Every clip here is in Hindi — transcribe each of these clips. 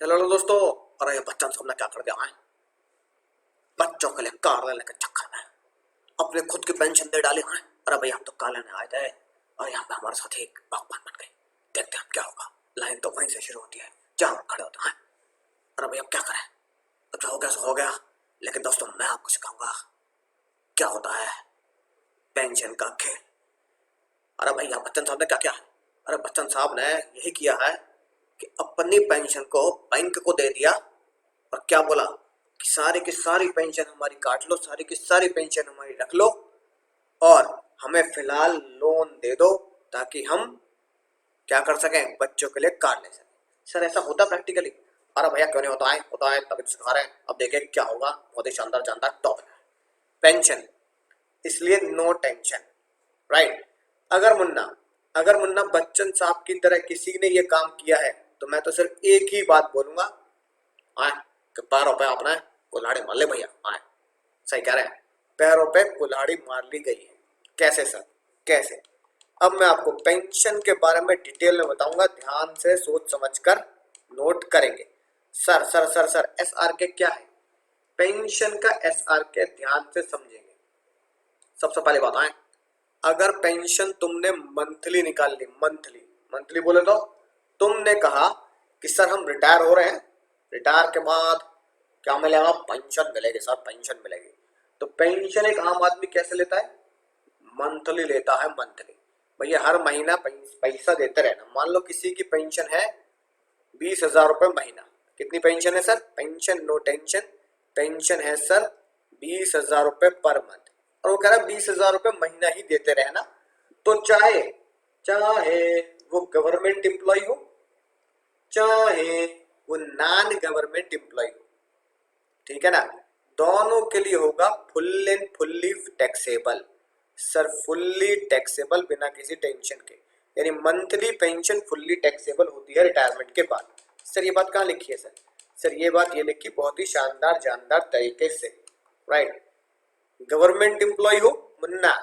हेलो दोस्तों। अरे ये बच्चन सबने क्या कर दिया है? बच्चों के लिए कार लेने के चक्कर में अपने खुद की पेंशन दे डाली है। अरे भाई हम तो कार लेने आए थे और यहाँ पे हमारे साथ एक भगवान बन गए। देखते हैं अब क्या होगा। लाइन तो वहीं से शुरू होती है जहाँ हम खड़े होते हैं। अरे भाई अब क्या करें? अब जो हो गया सो हो गया। लेकिन दोस्तों मैं आपको सिखाऊंगा क्या होता है पेंशन का खेल। अरे भाई यहाँ बच्चन साहब ने क्या किया? अरे बच्चन साहब ने यही किया है कि अपनी पेंशन को बैंक को दे दिया और क्या बोला कि सारी की सारी पेंशन हमारी काट लो, सारी की सारी पेंशन हमारी रख लो और हमें फिलहाल लोन दे दो ताकि हम क्या कर सकें, बच्चों के लिए कार ले सकें। सर ऐसा होता प्रैक्टिकली? अरे भैया क्यों नहीं होता है, होता है तभी तो सिखा रहे हैं। अब देखिए क्या होगा। बहुत ही शानदार जानदार टॉपिक है पेंशन, इसलिए नो टेंशन, राइट। अगर मुन्ना बच्चन साहब की तरह किसी ने ये काम किया है तो मैं तो सिर्फ एक ही बात बोलूंगा, आए कि पैरों पे आपने कुल्हाड़ी मार ली भैया। आए सही कह रहे हैं, पैरों पे कुल्हाड़ी मार ली गई है। कैसे सर, कैसे? अब मैं आपको पेंशन के बारे में डिटेल में बताऊंगा, ध्यान से सोच समझकर नोट करेंगे। Sir sir sir sir S R के क्या है? पेंशन का एस आर के ध्यान से समझेंगे। सबसे पहले बात आए, अगर पेंशन तुमने मंथली निकाल ली, मंथली मंथली बोले तो तुमने कहा कि सर हम रिटायर हो रहे हैं, रिटायर के बाद क्या मिलेगा? पेंशन मिलेगी सर, पेंशन मिलेगी। तो पेंशन एक आम आदमी कैसे लेता है? मंथली लेता है, मंथली। भैया हर महीना पैसा देते रहना। मान लो किसी की पेंशन है 20,000 रुपए महीना। कितनी पेंशन है sir? Pension no tension, pension है सर 20,000 रुपए पर मंथ। और वो कह रहा है 20,000 रुपए महीना ही देते रहना। तो चाहे चाहे वो गवर्नमेंट एम्प्लॉय हो, चाहे वो नॉन गवर्नमेंट एम्प्लॉय हो, ठीक है ना, दोनों के लिए होगा full and fully taxable. Sir fully taxable बिना किसी टेंशन के, यानी मंथली पेंशन फुल्ली टैक्सेबल होती है रिटायरमेंट के बाद। सर ये बात कहाँ लिखी है सर? सर ये बात ये लिखी बहुत ही शानदार जानदार तरीके से, राइट। गवर्नमेंट एम्प्लॉय हो मुन्ना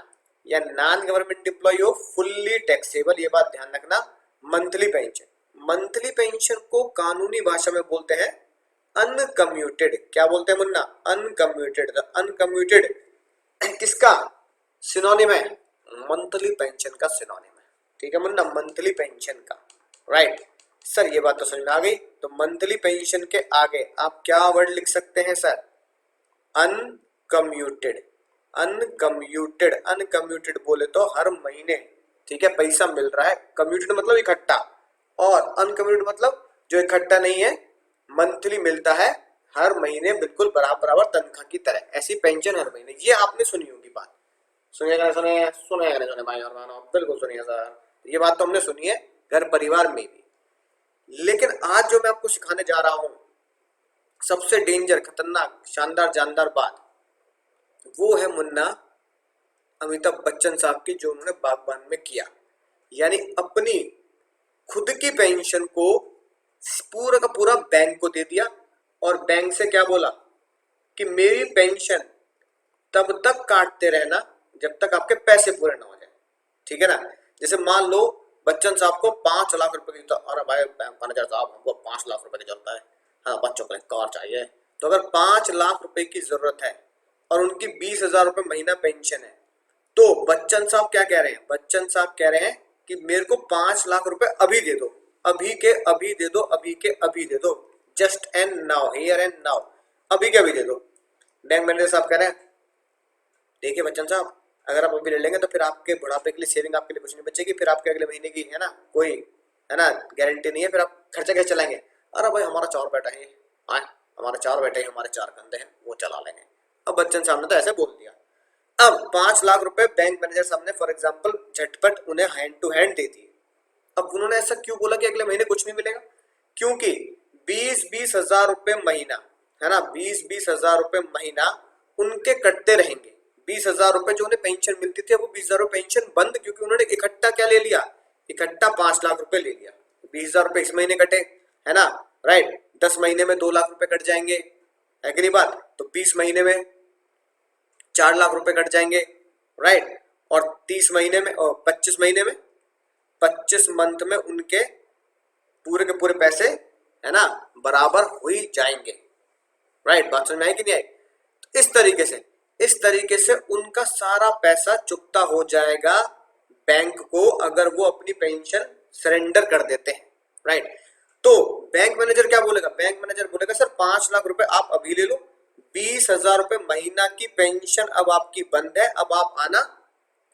या नॉन गवर्नमेंट एम्प्लॉय हो, फुल्ली टैक्सेबल, ये बात ध्यान रखना। मंथली पेंशन, मंथली पेंशन को कानूनी भाषा में बोलते हैं अनकम्यूटेड। क्या बोलते हैं मुन्ना? अनकम्यूटेड। द अनकम्यूटेड किसका सिनोनिम है? मंथली पेंशन का सिनोनिम है, ठीक है मुन्ना, मंथली पेंशन का, राइट। सर ये बात तो समझ में आ गई। तो मंथली पेंशन के आगे आप क्या वर्ड लिख सकते हैं सर? अनकम्यूटेड। अनकम्यूटेड, अनकम्यूटेड बोले तो हर महीने, ठीक है, पैसा मिल रहा है। कम्यूटेड मतलब इकट्ठा, और अनकम्यूटेड मतलब जो इकट्ठा नहीं है, मंथली मिलता है हर महीने बिल्कुल बराबर बराबर तनख्वाह की तरह। ऐसी पेंशन हर महीने, ये आपने सुनी होगी बात। सुनिएगा नहीं सुने? सुने नहीं सुने भाई और बहनों, बिल्कुल सुनिए सर। ये बात तो हमने सुनी है घर परिवार में भी। लेकिन आज जो मैं आपको सिखाने जा रहा हूं, सबसे डेंजर, खतरनाक, शानदार जानदार बात, वो है मुन्ना अमिताभ बच्चन साहब की, जो उन्होंने बागबान में किया। यानी अपनी खुद की पेंशन को पूरा का पूरा बैंक को दे दिया और बैंक से क्या बोला कि मेरी पेंशन तब तक काटते रहना जब तक आपके पैसे पूरे ना हो जाए, ठीक है ना। जैसे मान लो बच्चन साहब को 5 लाख रुपए की, अरे भाई मैनेजर साहब हमको 5 लाख रुपए की जरूरत है, हाँ बच्चों के लिए कार चाहिए। तो अगर 5 लाख रुपए की जरूरत है और उनकी 20,000 रुपए महीना पेंशन है, तो बच्चन साहब क्या कह रहे हैं? बच्चन साहब कह रहे हैं कि मेरे को 5 लाख रुपए अभी दे दो, अभी के अभी दे दो, अभी के अभी दे दो, just and now, here and now, अभी के अभी दे दो। बैंक मैनेजर साहब कह रहे हैं देखिए बच्चन साहब, अगर आप अभी ले लेंगे तो फिर आपके बुढ़ापे के लिए सेविंग आपके लिए कुछ नहीं बचेगी, फिर आपके अगले महीने की है ना कोई, है ना, गारंटी नहीं है, फिर आप खर्चा कैसे चलाएंगे? अरे भाई हमारा 4 बेटा है, आए हमारे 4 बेटे हैं, हमारे 4 कंधे हैं, वो चला लेंगे। अब बच्चन साहब ने तो ऐसे बोल दिया। अब 5 लाख रुपए बैंक मैनेजर साहब ने फॉर एग्जांपल झटपट उन्हें हैंड टू हैंड दे दिए। अब उन्होंने ऐसा क्यों बोला कि अगले महीने कुछ नहीं मिलेगा? क्योंकि 20-20 हजार रुपए महीना, है ना, 20-20 हजार रुपए महीना उनके कटते रहेंगे। 20,000 रुपए जो उन्हें पेंशन मिलती थी, वो 20,000 रुपए पेंशन बंद, क्योंकि उन्होंने इकट्ठा क्या ले लिया? इकट्ठा 5 लाख रुपए ले लिया। 20,000 रुपए इस महीने कटे, है ना, राइट। 10 महीने में 2 लाख रुपए कट जाएंगे, है कि नहीं बात? तो 20 महीने में 4 लाख रुपए कट जाएंगे, राइट। और 30 महीने में और 25 महीने में, 25 मंथ में उनके पूरे के पूरे पैसे, है ना, बराबर हो ही जाएंगे। राइट, बात समझ में आई कि नहीं आई? तो इस तरीके से उनका सारा पैसा चुकता हो जाएगा बैंक को, अगर वो अपनी पेंशन सरेंडर कर देते हैं। राइट, तो बैंक मैनेजर क्या बोलेगा? बैंक मैनेजर बोलेगा सर 5 लाख रुपए आप अभी ले लो, 20,000 रुपए महीना की पेंशन अब आपकी बंद है, अब आप आना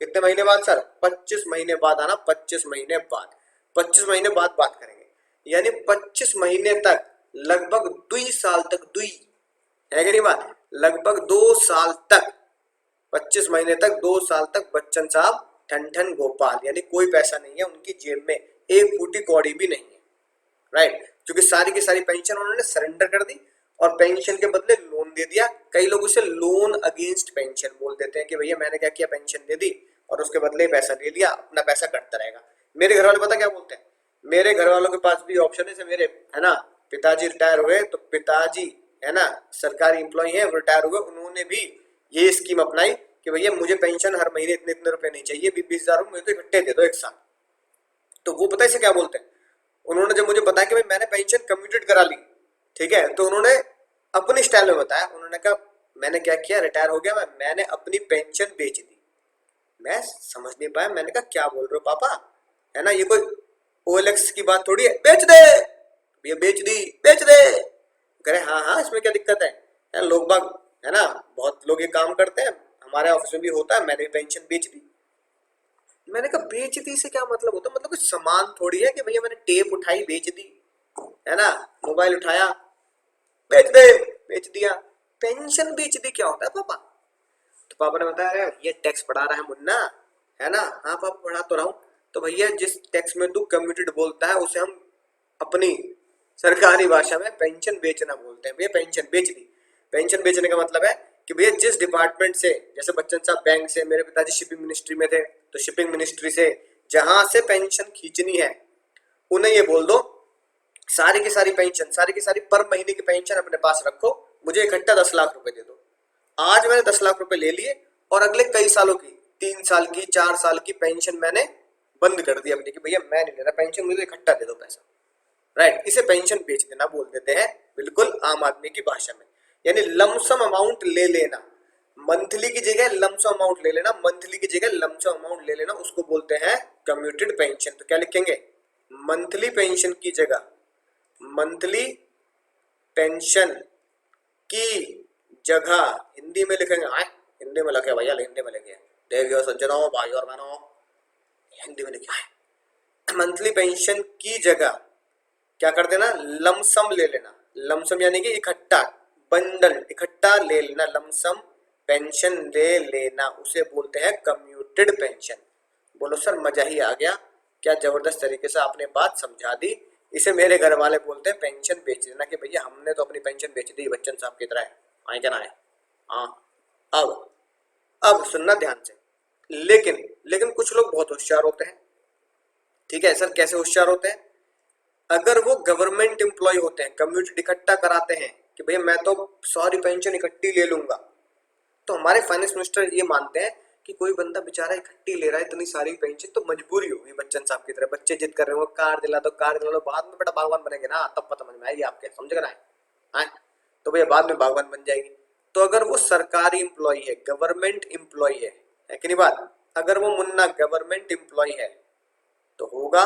कितने महीने बाद सर? 25 महीने बाद आना, 25 महीने बाद, 25 महीने बाद बात करेंगे। यानी 25 महीने तक, लगभग 2 साल तक, दुई है कि नहीं बात, लगभग 2 साल तक, 25 महीने तक, 2 साल तक बच्चन साहब ठन ठन गोपाल, यानी कोई पैसा नहीं है उनकी जेब में, एक फूटी कौड़ी भी नहीं है। राइट, क्योंकि सारी की सारी पेंशन उन्होंने सरेंडर कर दी और पेंशन के बदले लोन दे दिया। कई लोग उसे लोन अगेंस्ट पेंशन बोल देते हैं कि भैया मैंने क्या किया, पेंशन दे दी और उसके बदले पैसा ले लिया, अपना पैसा कटता रहेगा। मेरे घर वाले पता क्या बोलते हैं? मेरे घर वालों के पास भी ऑप्शन है, मेरे है ना पिताजी रिटायर हुए, तो पिताजी है ना सरकारी एम्प्लॉय है, रिटायर हुए, उन्होंने भी ये स्कीम अपनाई कि भैया मुझे पेंशन हर महीने इतने इतने रुपए नहीं चाहिए, 20,000 मुझे तो इकट्ठे दे दो एक साथ। तो वो पता है इसे क्या बोलते हैं? उन्होंने जब मुझे बताया कि भाई मैंने पेंशन कम्यूटेड करा ली, ठीक है, तो उन्होंने अपने स्टाइल में बताया। उन्होंने कहा मैंने क्या किया, रिटायर हो गया मैंने अपनी पेंशन बेच दी। मैं समझ नहीं पाया, मैंने कहा क्या बोल रहे हो पापा, है ना ये कोई OLX की बात थोड़ी है, बेच दे भैया, बेच दी, बेच दे। कह रहे हाँ हाँ इसमें क्या दिक्कत है, लोग बाग है ना बहुत लोग ये काम करते हैं, हमारे ऑफिस में भी होता है, मैंने भी पेंशन बेच दी। मैंने कहा बेच दी से क्या मतलब होता, मतलब कुछ सामान थोड़ी है कि भैया मैंने टेप उठाई बेच दी, है ना मोबाइल उठाया बेच दे, बेच दिया। पेंशन बेच दी क्या होता है पापा? तो पापा ने बताया ये टैक्स पढ़ा रहा है मुन्ना, है ना? हाँ पापा पढ़ा तो रहा हूँ। तो भैया जिस टैक्स में तू कम्यूटेड बोलता है उसे हम अपनी सरकारी भाषा में पेंशन बेचना बोलते हैं। भैया पेंशन बेच दी। पेंशन बेचने का मतलब है कि भैया जिस डिपार्टमेंट से, जैसे बच्चन साहब बैंक से, मेरे पिताजी शिपिंग मिनिस्ट्री में थे, तो शिपिंग मिनिस्ट्री से जहां से पेंशन खींचनी है उन्हें ये बोल दो सारी की सारी पेंशन, सारी की सारी पर महीने की पेंशन अपने पास रखो, मुझे इकट्ठा 10 लाख रुपए दे दो। आज मैंने 10 लाख रुपए ले लिए और अगले कई सालों की, 3 साल की, 4 साल की पेंशन मैंने बंद कर दी अपनी कि भैया मैं नहीं ले रहा पेंशन, मुझे इकट्ठा दे दो पैसा। राइट, इसे पेंशन बेच देना बोल देते हैं, बिल्कुल आम आदमी की भाषा में। यानी लमसम अमाउंट ले लेना, मंथली की जगह लमसम अमाउंट ले लेना, मंथली की जगह लमसम अमाउंट ले लेना, उसको बोलते हैं कम्यूटेड पेंशन। तो क्या लिखेंगे? मंथली पेंशन की जगह मंथली पेंशन की जगह हिंदी में लिखेंगे। आए हिंदी में लिखे भैया, हिंदी में लिखे देवियों सज्जनों भाई और बहनों, हिंदी में लिखे आए मंथली पेंशन की जगह क्या कर देना, लमसम ले लेना। लमसम यानी कि इकट्ठा, बंडल इकट्ठा ले लेना, लमसम पेंशन ले लेना, उसे बोलते हैं कम्यूटेड पेंशन। बोलो सर मजा ही आ गया, क्या जबरदस्त तरीके से आपने बात समझा दी। इसे मेरे घर वाले बोलते हैं पेंशन बेच देना, कि भैया हमने तो अपनी पेंशन बेच दी बच्चन साहब की तरह। आए क्या ना आए? हाँ, अब सुनना ध्यान से। लेकिन लेकिन कुछ लोग बहुत होशियार होते हैं। ठीक है सर, कैसे होशियार होते हैं? अगर वो गवर्नमेंट एम्प्लॉय होते हैं, कम्यूटेड इकट्ठा कराते हैं कि भैया मैं तो सारी पेंशन इकट्ठी ले लूंगा, तो हमारे फाइनेंस मिनिस्टर ये मानते हैं कि कोई बंदा बेचारा इकट्ठी ले रहा है इतनी सारी पेंशन, तो मजबूरी होगी बच्चन साहब की तरह। बच्चे जिद कर रहे हो कार दिला दो, कार दिला दो, बाद में बेटा बागवान बनेंगे ना, तब पता समझ में आएगी आपके, समझ गए ना? हाँ, तो भैया बाद में बागवान बन जाएगी। तो अगर वो सरकारी एम्प्लॉय है, गवर्नमेंट एम्प्लॉय है कि नहीं बात? अगर वो मुन्ना गवर्नमेंट एम्प्लॉय है तो होगा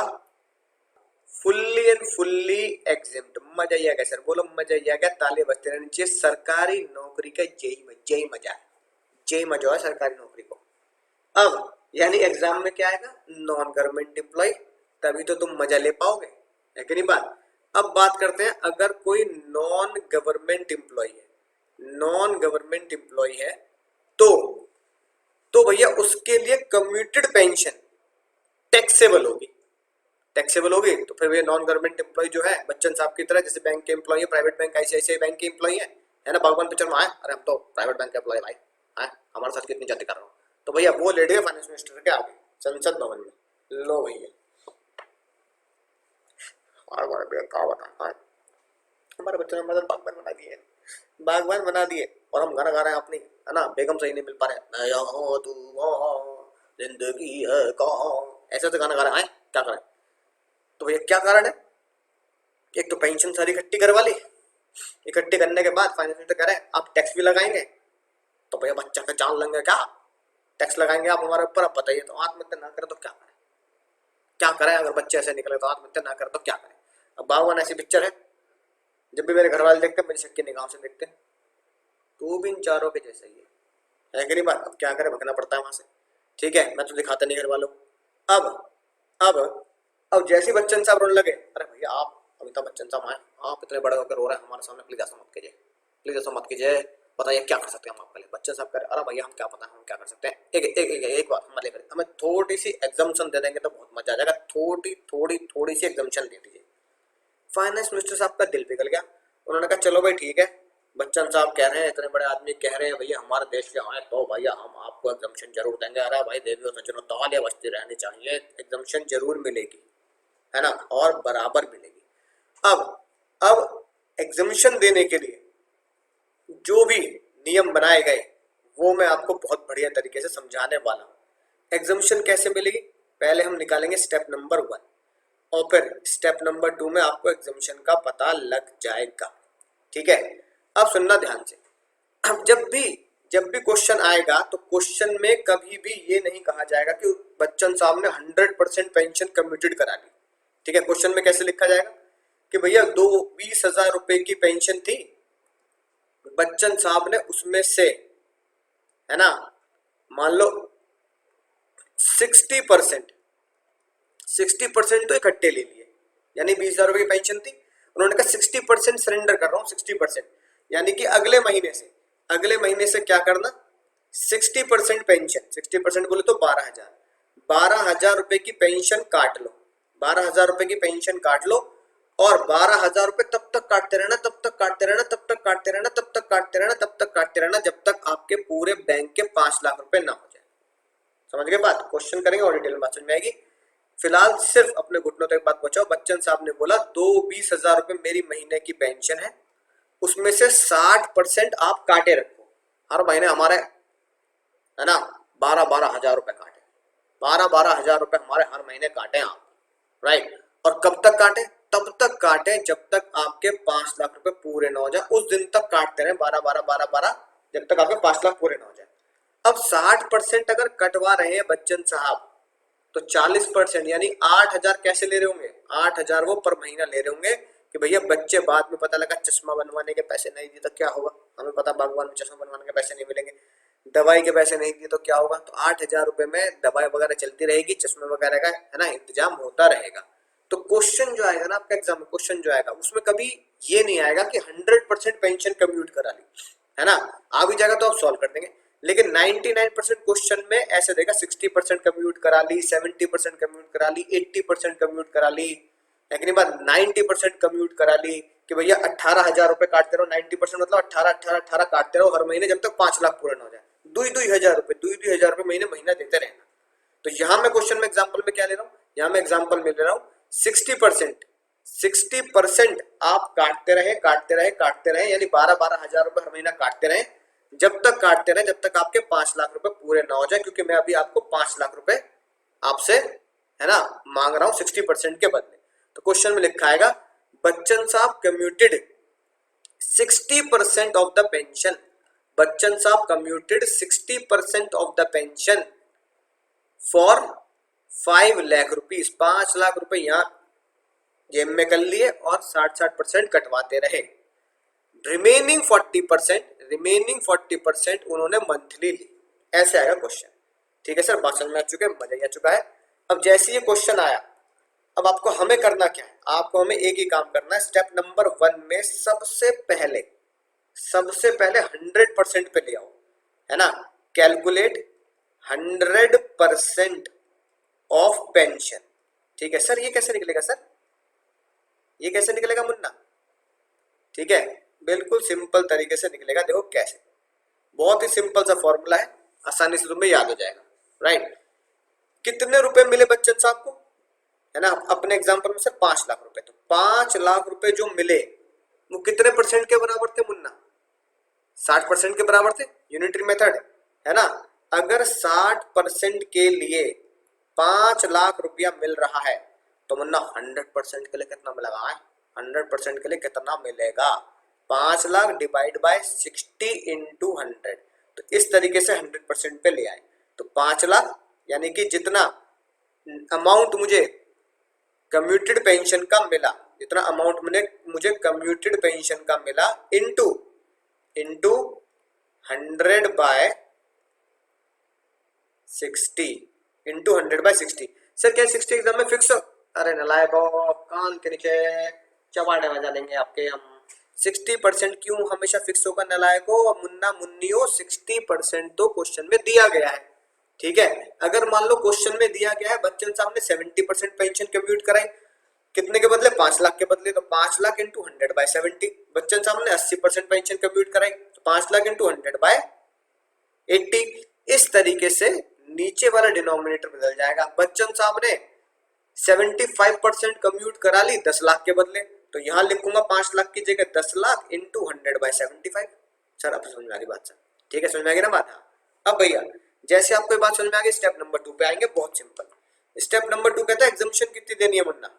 फुल्ली एंड फुल्ली एग्जिम्ड। मजा ही आ गया सर, बोलो मजा ही आ गया, ताली बजते रहनी चाहिए। सरकारी नौकरी का यही मजा है, यही मजा है सरकारी नौकरी को। अब यानी एग्जाम में क्या आएगा, नॉन गवर्नमेंट एम्प्लॉय, तभी तो तुम मजा ले पाओगे, है कि नहीं बात? अब बात करते हैं, अगर कोई नॉन गवर्नमेंट एम्प्लॉय है, नॉन गवर्नमेंट एम्प्लॉय है तो भैया उसके लिए कम्यूटेड पेंशन टैक्सेबल होगी। टैक्सेबल होगी तो फिर ये नॉन गवर्नमेंट एम्प्लॉय जो है बच्चन साहब की तरह, जैसे बैंक के एम्प्लॉय है, प्राइवेट बैंक ICICI बैंक के एम्प्लॉय है ना, बागवान पिक्चर में आए, अरे हम तो प्राइवेट बैंक के एम्प्लॉय भाई, है हमारे साथ कितनी जाति कर रहा हूँ, तो भैया वो लेट गए फाइनेंस मिनिस्टर के आगे संसद भवन में। लो भैया हमारे बच्चों ने मदद बागवान बना दिए, बागवान बना दिए, और हम गाना गा रहे हैं अपनी, है ना, बेगम सही नहीं मिल पा रहे, नया हो तू जिंदगी है कहाँ, ऐसे तो गाना गा रहे हैं, क्या करें? तो भैया क्या कारण है? एक तो पेंशन सारी इकट्ठी करवा ली, इकट्ठी करने के बाद फाइनेंस मिनिस्टर कह रहे हैं आप टैक्स भी लगाएंगे, तो भैया बच्चा का जान लेंगे क्या, टैक्स लगाएंगे आप हमारे ऊपर, आप बताइए। तो आत्महत्या ना करे तो क्या करें, क्या करें अगर बच्चे ऐसे निकले तो आत्महत्या ना करे तो क्या करें। अब बागवान ऐसी पिक्चर है, जब भी मेरे घर वाले देखते मेरी शक की निगाहों से देखते, तू भी इन चारों के जैसा ही है कि नहीं बात। अब क्या करें, भगना पड़ता है वहां से। ठीक है, मैं तो दिखाता नहीं घर वालों। अब अब अब जैसे ही बच्चन साहब रोने लगे, अरे भैया आप अमिताभ बच्चन साहब आए, आप इतने बड़े होकर रो रहे हैं हमारे सामने, प्लीज ऐसा मत कीजिए, प्लीज ऐसा मत कीजिए, बताइए क्या कर सकते हैं हम आपके लिए। बच्चन साहब कह रहे अरे भैया हम क्या पता हम क्या कर सकते हैं, एक बात हमारे लिए हमें थोड़ी सी एग्जाम्शन दे देंगे तो बहुत मजा आ जाएगा, थोड़ी सी एग्जाम्शन दे दीजिए। फाइनेंस मिनिस्टर साहब का दिल पिघल गया, उन्होंने कहा चलो भाई ठीक है, बच्चन साहब कह रहे हैं, इतने बड़े आदमी कह रहे हैं भैया हमारे देश के आए तो भैया हम आपको एग्जाम्शन जरूर देंगे। अरे भाई देवियों सज्जनों तालियां बजती रहनी चाहिए, एग्जाम्शन जरूर मिलेगी, है ना, और बराबर मिलेगी। अब एग्जाम्शन देने के लिए जो भी नियम बनाए गए वो मैं आपको बहुत बढ़िया तरीके से समझाने वाला हूँ। एग्जाम्शन कैसे मिलेगी, पहले हम निकालेंगे स्टेप नंबर 1 और फिर स्टेप नंबर 2 में आपको एग्जाम्शन का पता लग जाएगा। ठीक है, अब सुनना ध्यान से। अब जब भी क्वेश्चन आएगा तो क्वेश्चन में कभी भी ये नहीं कहा जाएगा कि बच्चन साहब ने 100% पेंशन कम्यूटेड करा ली। ठीक है, क्वेश्चन में कैसे लिखा जाएगा कि भैया 20,000 रुपए की पेंशन थी, बच्चन साहब ने उसमें से, है ना, मान लो 60% तो इकट्ठे ले लिए, यानी 20,000 रुपए की पेंशन थी, उन्होंने कहा 60% सरेंडर कर रहा हूं, 60%, यानी कि अगले महीने से क्या करना, 60% पेंशन, 60% बोले तो 12,000 रुपए की पेंशन काट लो, 12,000 रुपए की पेंशन काट लो, और 12,000 रुपए तब तक काटते रहना, तब तक काटते रहना, तब तक काटते रहना, तब तक काटते रहना, तब तक काटते रहना, जब तक आपके पूरे बैंक के 5 लाख रुपए ना हो जाए। समझ गए बात, क्वेश्चन करेंगे और डिटेल में बात समझ में आएगी। फिलहाल सिर्फ अपने घुटनों तक बात पहुंचाओ। बच्चन साहब ने बोला 20,000 रुपए मेरी महीने की पेंशन है, उसमें से 60% आप काटे रखो, हर महीने हमारे, है ना, 12,000 रुपए काटे, 12,000 रुपए हमारे हर महीने काटे आप, राइट। और कब तक काटे, तब तक काटे जब तक आपके 5 लाख रुपए पूरे ना हो जाए, उस दिन तक काटते रहे, 12 जब तक आपके 5 लाख पूरे ना हो जाए। अब 60% अगर कटवा रहे हैं बच्चन साहब, तो 40% यानी 8,000 कैसे ले रहे होंगे, 8,000 वो पर महीना ले रहे होंगे कि भैया बच्चे बाद में पता लगा चश्मा बनवाने के पैसे नहीं दिए तो क्या होगा, हमें पता बागवान में चश्मा बनवाने के पैसे नहीं मिलेंगे, दवाई के पैसे नहीं दिए तो क्या होगा, तो 8,000 रुपए में दवाई वगैरह चलती रहेगी, चश्मे वगैरह का, है ना, इंतजाम होता रहेगा। तो क्वेश्चन जो आएगा ना आपका एग्जाम में, क्वेश्चन जो आएगा उसमें कभी ये नहीं आएगा कि 100% पेंशन कम्यूट करा ली, है ना, आ भी जाएगा तो आप सॉल्व कर देंगे, लेकिन 99% क्वेश्चन में ऐसे देगा 60% कम्यूट करा ली, 70% कम्यूट करा ली, 80% कम्यूट करा ली, लेकिन बात 90% कम्यूट करा ली कि भैया 18,000 रुपए काटते रहो, 90% मतलब 18 काटते रहो हर महीने जब तक 5 लाख पूरा ना हो जाए, 2,000 रुपए महीना देते रहना। तो यहां मैं क्वेश्चन में एग्जाम्पल में क्या ले रहा हूँ, यहां मैं एग्जाम्पल में ले रहा हूँ 60% आप काटते रहे, यानी 12,000 रुपए हर महीना काटते रहे, जब तक काटते रहे जब तक आपके 5 लाख रुपए पूरे ना हो जाए, क्योंकि मैं अभी आपको 5 लाख रुपए आपसे, है ना, मांग रहा हूं 60% के बदले। तो क्वेश्चन में लिखा आएगा Bachchan sahab commuted 60% of the pension, Bachchan sahab commuted 60% of the pension for 5 lakh rupees, 5 lakh रुपए यहां जेब में कर लिए और 60% कटवाते रहे, रिमेनिंग 40% उन्होंने मंथली ली, ऐसे आएगा क्वेश्चन। ठीक है सर, बात समझ में आ चुका है, मजा ही आ चुका है। अब जैसे ये क्वेश्चन आया, अब आपको हमें करना क्या है, आपको हमें एक ही काम करना है, स्टेप नंबर 1 में सबसे पहले 100% पे ले आओ, है ना, कैलकुलेट 100% ऑफ पेंशन। ठीक है सर, ये कैसे निकलेगा सर, ये कैसे निकलेगा मुन्ना, ठीक है, बिल्कुल सिंपल तरीके से निकलेगा, देखो कैसे, बहुत ही सिंपल सा फॉर्मूला है, आसानी से तुम्हें याद हो जाएगा, राइट। कितने रुपए मिले बच्चन साहब को, है ना, अपने एग्जांपल में सर 5 लाख रुपए, तो 5 लाख रुपए जो मिले वो कितने परसेंट के बराबर थे मुन्ना, 60% के बराबर थे, यूनिटरी मेथड, है ना। अगर 60% के लिए 5 लाख रुपया मिल रहा है तो मुन्ना 100% के लिए कितना मिलेगा, 100% के लिए कितना मिलेगा? 5 लाख डिवाइड बाय 60 इंटू 100। तो इस तरीके से 100% पे ले आए तो 5 लाख, यानी कि जितना अमाउंट मुझे कम्यूटेड पेंशन का मिला, जितना अमाउंट मुझे कम्यूटेड पेंशन का मिला इंटू 100/60 इंटू 100/60। सर क्या 60 एग्जाम में फिक्स? अरे नलायको, कान के नीचे चबाड़े बजा देंगे आपके हम। 60% क्यों हमेशा फिक्स होगा नलायको मुन्ना मुन्नियो? 60% तो क्वेश्चन में दिया गया है, ठीक है। अगर मान लो क्वेश्चन में दिया गया है बच्चन साहब ने 70% पेंशन कंप्यूट कराई, कितने के बदले? 5 लाख के बदले, तो 5 लाख इंटू 100/70। बच्चन साहब ने 80% पेंशन कंप्यूट कराई तो 5 लाख इंटू 100/80। इस तरीके से नीचे वाला डिनोमिनेटर बदल जाएगा। बच्चन साहब ने 75% कम्यूट करा ली 10 लाख के बदले, तो यहां लिखूंगा 5 लाख की जगह 10 लाख इंटू 100/75। सर अब समझ में आ गई बात? सर ठीक है, समझ में आ गई ना बात? अब भैया जैसे आपको ये बात समझ में आ गई, स्टेप नंबर 2 पे आएंगे। बहुत सिंपल। स्टेप नंबर 2 कहता है एग्जम्पशन कितनी देनी है मुन्ना?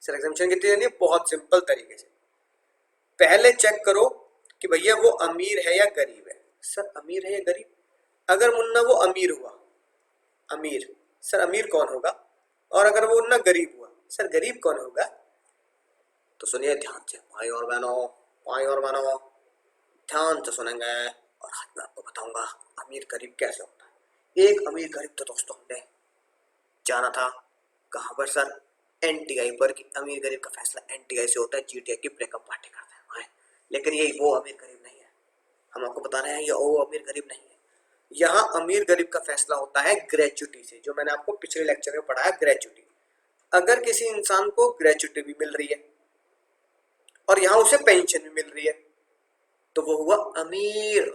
सर एग्जम्पशन कितनी देनी है? बहुत सिंपल तरीके से पहले चेक करो कि भैया वो अमीर है या गरीब है। सर अमीर है या गरीब? अगर मुन्ना वो अमीर हुआ, अमीर, सर अमीर कौन होगा? और अगर वो मुन्ना गरीब हुआ, सर गरीब कौन होगा? तो सुनिए ध्यान से भाई और बहनों, ध्यान से सुनेंगे और आज मैं आपको बताऊंगा अमीर गरीब कैसे होता है। एक अमीर गरीब तो दोस्तों हमने जाना था कहां पर? सर एनटीआई पर, कि अमीर गरीब का फैसला एनटीआई से होता है, जीटीए की ब्रेकअप पार्टी करते हैं भाई। लेकिन ये वो अमीर गरीब नहीं है, हम आपको बता रहे हैं ये वो अमीर गरीब नहीं है। यहाँ अमीर गरीब का फैसला होता है ग्रेच्युटी से, जो मैंने आपको पिछले लेक्चर में पढ़ाया ग्रेच्युटी। अगर किसी इंसान को ग्रेच्युटी भी मिल रही है और यहाँ उसे पेंशन भी मिल रही है तो वो हुआ अमीर।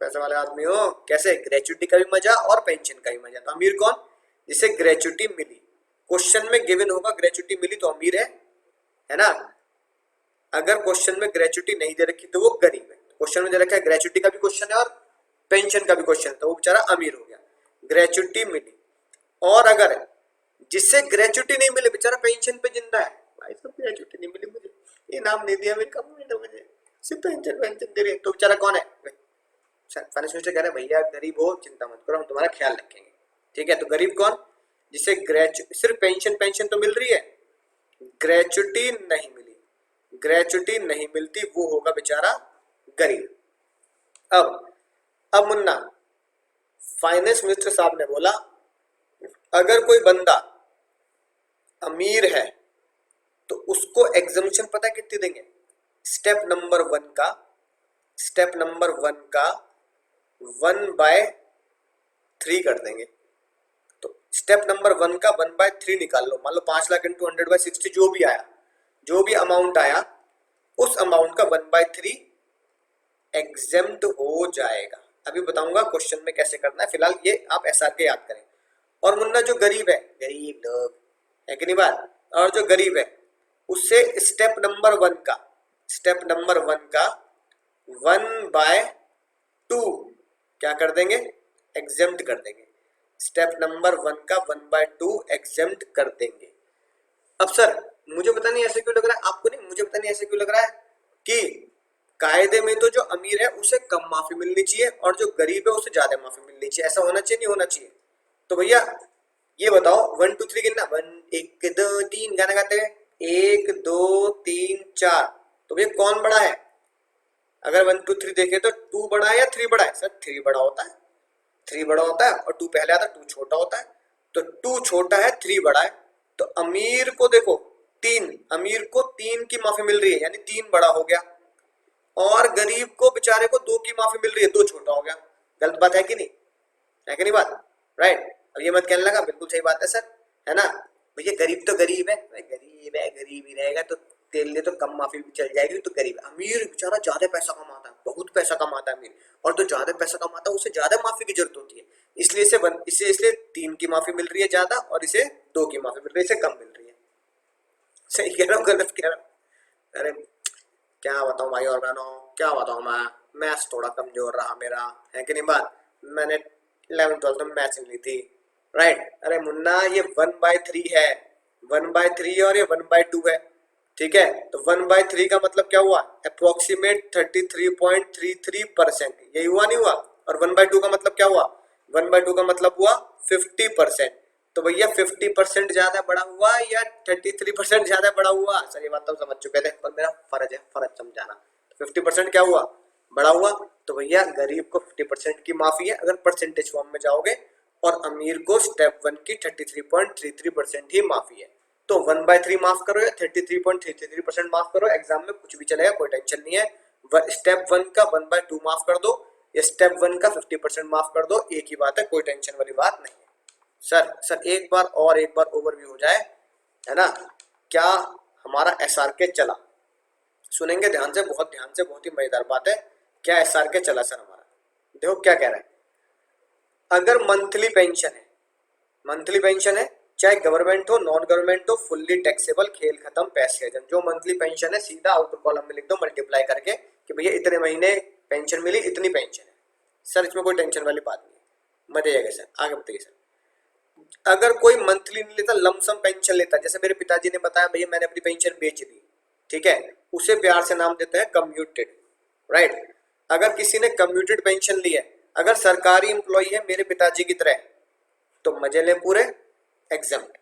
पैसे वाले आदमी हो। कैसे? ग्रेच्युटी का भी मजा और पेंशन का भी मजा। तो अमीर कौन? जिसे ग्रेच्युटी मिली। क्वेश्चन में गिवन होगा ग्रेच्युटी मिली तो अमीर है ना। अगर क्वेश्चन में ग्रेच्युटी नहीं दे रखी तो वो गरीब है। क्वेश्चन में दे रखा है ग्रेच्युटी का भी क्वेश्चन है और पेंशन का भी क्वेश्चन है, तो वो बेचारा अमीर हो गया। ग्रेच्युटी मिली, और अगर जिससे ग्रेच्युटी नहीं मिली बेचारा पेंशन पे जिंदा है, भाई सब ग्रेच्युटी नहीं मिली मुझे, ये नाम नहीं दिया मेरी कंपनी ने मुझे, सिर्फ पेंशन दे रही है, तो बेचारा कौन है? फाइनेंस मिनिस्टर कह रहे हैं भैया गरीब हो चिंता मत करो हम तुम्हारा ख्याल रखेंगे, ठीक है। तो गरीब कौन? जिसे सिर्फ पेंशन तो मिल रही है, ग्रेच्युटी नहीं मिली, ग्रेच्युटी नहीं मिलती, वो होगा बेचारा गरीब। अब मुन्ना, फाइनेंस मिनिस्टर साहब ने बोला अगर कोई बंदा अमीर है तो उसको एग्जम्पशन पता कितनी देंगे? स्टेप नंबर 1/3 कर देंगे। तो स्टेप नंबर 1 का 1/3 निकाल लो। मान लो 5 लाख इंटू 100/60 जो भी आया, जो भी अमाउंट आया, उस अमाउंट का 1/3 एग्जेम्प्ट हो जाएगा। अभी बताऊंगा क्वेश्चन में कैसे करना है, फिलहाल ये आप एसआर के याद करें। और मुन्ना जो गरीब है, गरीब लोग है कि नहीं बात, और जो गरीब है उससे स्टेप नंबर 1 का 1/2 क्या कर देंगे? एग्जेम्प्ट कर देंगे। स्टेप नंबर 1 का 1/2 एग्जेम्प्ट कर देंगे। अब सर मुझे पता नहीं ऐसे क्यों लग रहा है, आपको नहीं, मुझे पता नहीं ऐसे क्यों लग रहा है कि कायदे में तो जो अमीर है उसे कम माफी मिलनी चाहिए और जो गरीब है उसे ज्यादा माफी मिलनी चाहिए, ऐसा होना चाहिए नहीं होना चाहिए? तो भैया ये बताओ 1 2 3 गिनना, 1 2 3 गाना गाते हैं, 1 2 3 4। तो भैया कौन बड़ा है? अगर 1 2 3 देखे तो 2 बड़ा है या 3 बड़ा है? सर 3 बड़ा होता है, 3 बड़ा होता है और 2 पहले आता है, 2 छोटा होता है। तो 2 छोटा है, 3 बड़ा है। तो अमीर को देखो 3, अमीर को 3 की माफी मिल रही है यानी 3 बड़ा हो गया, और गरीब को बेचारे को 2 की माफी मिल रही है, 2 छोटा हो गया। गलत बात है कि नहीं? है कि नहीं बात? राइट। अब ये मत कहने लगा बिल्कुल सही बात है सर, है ना भैया, गरीब तो गरीब है, गरीब है गरीब ही रहेगा तो तेरे लिए तो कम माफी भी चल जाएगी। तो गरीब, अमीर बेचारा ज्यादा पैसा कमाता है, बहुत पैसा कमाता है अमीर, और तो ज्यादा पैसा कमाता है उसे ज्यादा माफी की जरूरत होती है, इसलिए इसलिए 3 की माफी मिल रही है ज्यादा और इसे 2 की माफी मिल रही है, इसे कम मिल रही है। सही कह रहा हूँ गलत कह रहा हूँ? अरे क्या बताऊं भाई और बहनों, क्या बताऊं, मैं मैथ्स थोड़ा कमजोर रहा मेरा, है कि नहीं बात? मैंने 11th 12th में मैथ्स ली थी, राइट। अरे मुन्ना ये 1/3 है, 1/3 और ये 1/2 है, ठीक है। तो 1/3 का मतलब क्या हुआ, अप्रोक्सीमेट 33.33%, यही हुआ नहीं हुआ। और 1/2 का मतलब क्या हुआ, 1/2 का मतलब हुआ 50%। तो भैया 50% ज्यादा बड़ा हुआ या 33% ज्यादा बड़ा हुआ, सर ये बात तो समझ चुके थे, पर मेरा फर्ज है फर्ज समझाना। 50% क्या हुआ, बड़ा हुआ। तो भैया गरीब को 50% की माफी है अगर परसेंटेज फॉर्म में जाओगे, और अमीर को स्टेप 1 की 33.33% ही माफी है। तो 1/3 माफ करो या 33.33% माफ करो, एग्जाम में कुछ भी चलेगा, कोई टेंशन नहीं है। स्टेप 1 का 1/2 माफ कर दो या स्टेप 1 का 50% माफ कर दो, एक ही बात है, कोई टेंशन वाली बात नहीं है। सर एक बार ओवरव्यू हो जाए, है ना। क्या हमारा एसआरके चला, सुनेंगे ध्यान से, बहुत ध्यान से, बहुत ही मजेदार बात है। क्या एसआरके चला सर हमारा, देखो क्या कह रहा है। अगर मंथली पेंशन है, मंथली पेंशन है, चाहे गवर्नमेंट हो नॉन गवर्नमेंट हो, फुल्ली टैक्सेबल, खेल खत्म, पैसे हजम। जो मंथली पेंशन है सीधा आउटर कॉलम में लिख दो मल्टीप्लाई करके कि भैया इतने महीने पेंशन मिली, इतनी पेंशन है। सर इसमें कोई टेंशन वाली बात नहीं है, मजे आएगा सर। आगे बताइए सर। अगर कोई मंथली नहीं लेता, लमसम पेंशन लेता, जैसे मेरे पिताजी ने बताया भैया मैंने अपनी पेंशन बेच दी, ठीक है, उसे प्यार से नाम देते हैं कम्यूटेड, राइट। अगर किसी ने कम्यूटेड पेंशन ली है, अगर सरकारी एम्प्लॉय है मेरे पिताजी की तरह, तो मजे ले पूरे, एग्जाम्प्ट।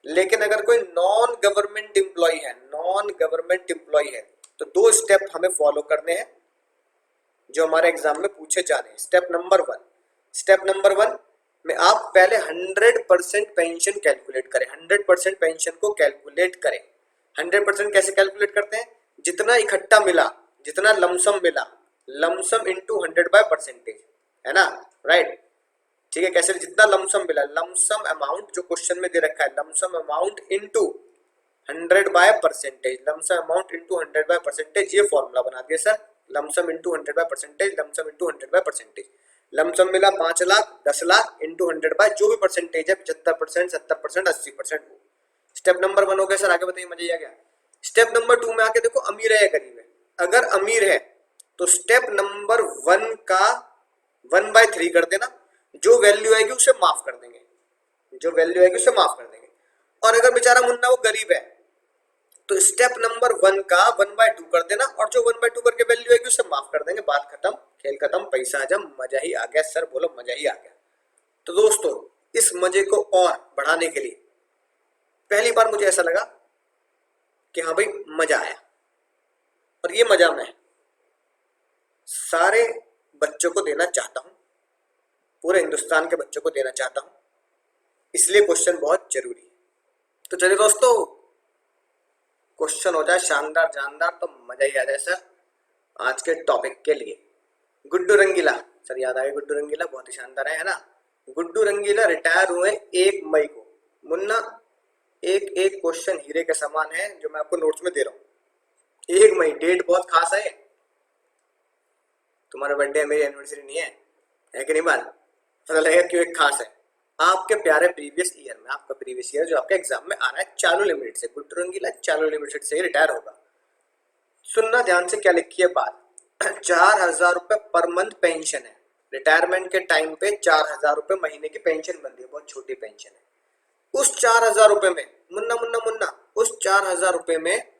लेकिन अगर कोई नॉन गवर्नमेंट एम्प्लॉय है, नॉन गवर्नमेंट एम्प्लॉय है, तो दो स्टेप हमें फॉलो करने हैं जो हमारे एग्जाम में पूछे जाने हैं। स्टेप नंबर वन में आप पहले 100% पेंशन कैलकुलेट करें, 100% पेंशन को कैलकुलेट करें। 100% कैसे कैलकुलेट करते हैं, जितना इकट्ठा मिला, जितना लमसम मिला, लमसम इंटू 100/%, है ना, राइट। ठीक है, कैसे, जितना लमसम मिला, लमसम अमाउंट जो क्वेश्चन में दे रखा है, lump sum amount into 100/%, lump sum amount into 100/%, ये फॉर्मूला बना दिया sir. Lump sum into 100/%, lump sum into 100/%। Lump sum मिला 5 लाख, 10 लाख इनटू 100 जो भी परसेंटेज है, 75%, 70%, 80%। स्टेप नंबर 1 हो गया सर, आगे बताइए, मजा आ गया। स्टेप नंबर 2 में आके देखो अमीर है या गरीब है। अगर अमीर है तो स्टेप नंबर 1 का 1/3 कर देना, जो वैल्यू आएगी उसे माफ कर देंगे, जो वैल्यू आएगी उसे माफ कर देंगे। और अगर बेचारा मुन्ना वो गरीब है, तो स्टेप नंबर 1 का 1/2 कर देना, और जो 1/2 करके वैल्यू आएगी उसे माफ कर देंगे, बात खत्म, खेल खत्म, पैसा हजम, मजा ही आ गया सर, बोलो मजा ही आ गया। तो दोस्तों इस मजे को और बढ़ाने के लिए पहली बार मुझे ऐसा लगा कि हाँ भाई मजा आया, और ये मजा मैं सारे बच्चों को देना चाहता हूं, पूरे हिंदुस्तान के बच्चों को देना चाहता हूं, इसलिए क्वेश्चन बहुत जरूरी है। तो चलिए दोस्तों, क्वेश्चन हो जाए शानदार जानदार तो मजा ही आ जाए सर। आज के टॉपिक के लिए गुड्डू रंगीला, सर याद आया गुड्डू रंगीला, बहुत ही शानदार है ना। गुड्डू रंगीला रिटायर हुए 1 मई को। मुन्ना एक एक क्वेश्चन हीरे के समान है जो मैं आपको नोट्स में दे रहा हूँ। 1 मई डेट बहुत खास है, तुम्हारा बर्थडे है, मेरी एनिवर्सरी नहीं है कि नहीं बात, पता लगेगा क्यों एक खास है। आपके प्यारे प्रीवियस ईयर में, आपका प्रीवियस ईयर जो आपके एग्जाम में आ रहा है, चालू लिमिटेड से, गुड्डू रंगीला चालू लिमिटेड से ही रिटायर होगा। सुनना ध्यान से क्या लिखी है बात। 4,000 रुपए पर मंथ पेंशन है, रिटायरमेंट के टाइम पे 4,000 रुपए महीने की पेंशन बनती है, बहुत छोटी पेंशन है। उस 4,000 रुपए में मुन्ना मुन्ना मुन्ना उस 4,000 रुपए में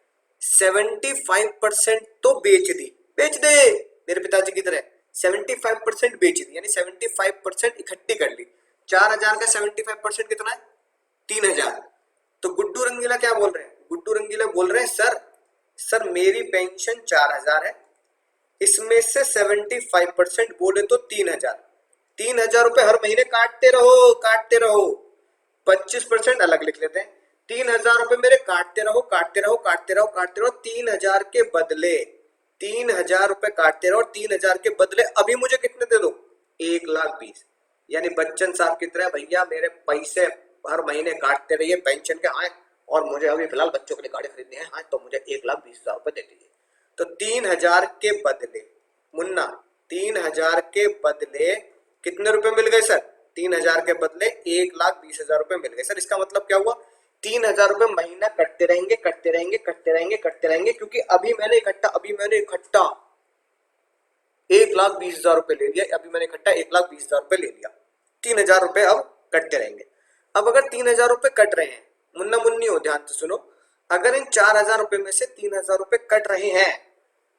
75% तो बेच दी, बेच दे मेरे पिताजी की तरह, 75% बेच दी, यानी 75% इकट्ठी कर ली। 4,000 का 75% कितना है, 3,000। तो गुड्डू रंगीला क्या बोल रहे हैं, गुड्डू रंगीला बोल रहे हैं सर मेरी पेंशन 4,000 है, इसमें से 75% बोले तो 3,000, 3,000 रुपए हर महीने काटते रहो, काटते रहो। 25% अलग लिख लेते हैं, 3,000 रुपए मेरे काटते रहो, काटते रहो, काटते रहो, काटते रहो। 3,000 के बदले 3,000 रुपए काटते रहो, 3,000 के बदले अभी मुझे कितने दे दो, 1,20,000। यानी बच्चन साहब की तरह भैया मेरे पैसे हर महीने काटते रहिए पेंशन के, हाँ, और मुझे अभी फिलहाल बच्चों के लिए गाड़ी खरीदनी है, हाँ, तो मुझे 1,20,000 रुपए दे दीजिए। तो 3,000 के बदले मुन्ना, 3,000 के बदले कितने रुपए मिल गए सर, 3,000 के बदले 1,20,000 रुपए मिल गए सर। इसका मतलब क्या हुआ, 3,000 रुपए महीना कटते रहेंगे, कटते रहेंगे, कटते रहेंगे, कटते रहेंगे, क्योंकि अभी मैंने इकट्ठा 1,20,000 रुपए ले लिया, अभी मैंने इकट्ठा 1,20,000 रुपए ले लिया, 3,000 रुपए अब कटते रहेंगे। अब अगर 3,000 रुपए कट रहे हैं, मुन्ना मुन्नी हो, ध्यान से सुनो। अगर इन 4,000 रुपए में से 3,000 रुपए कट रहे हैं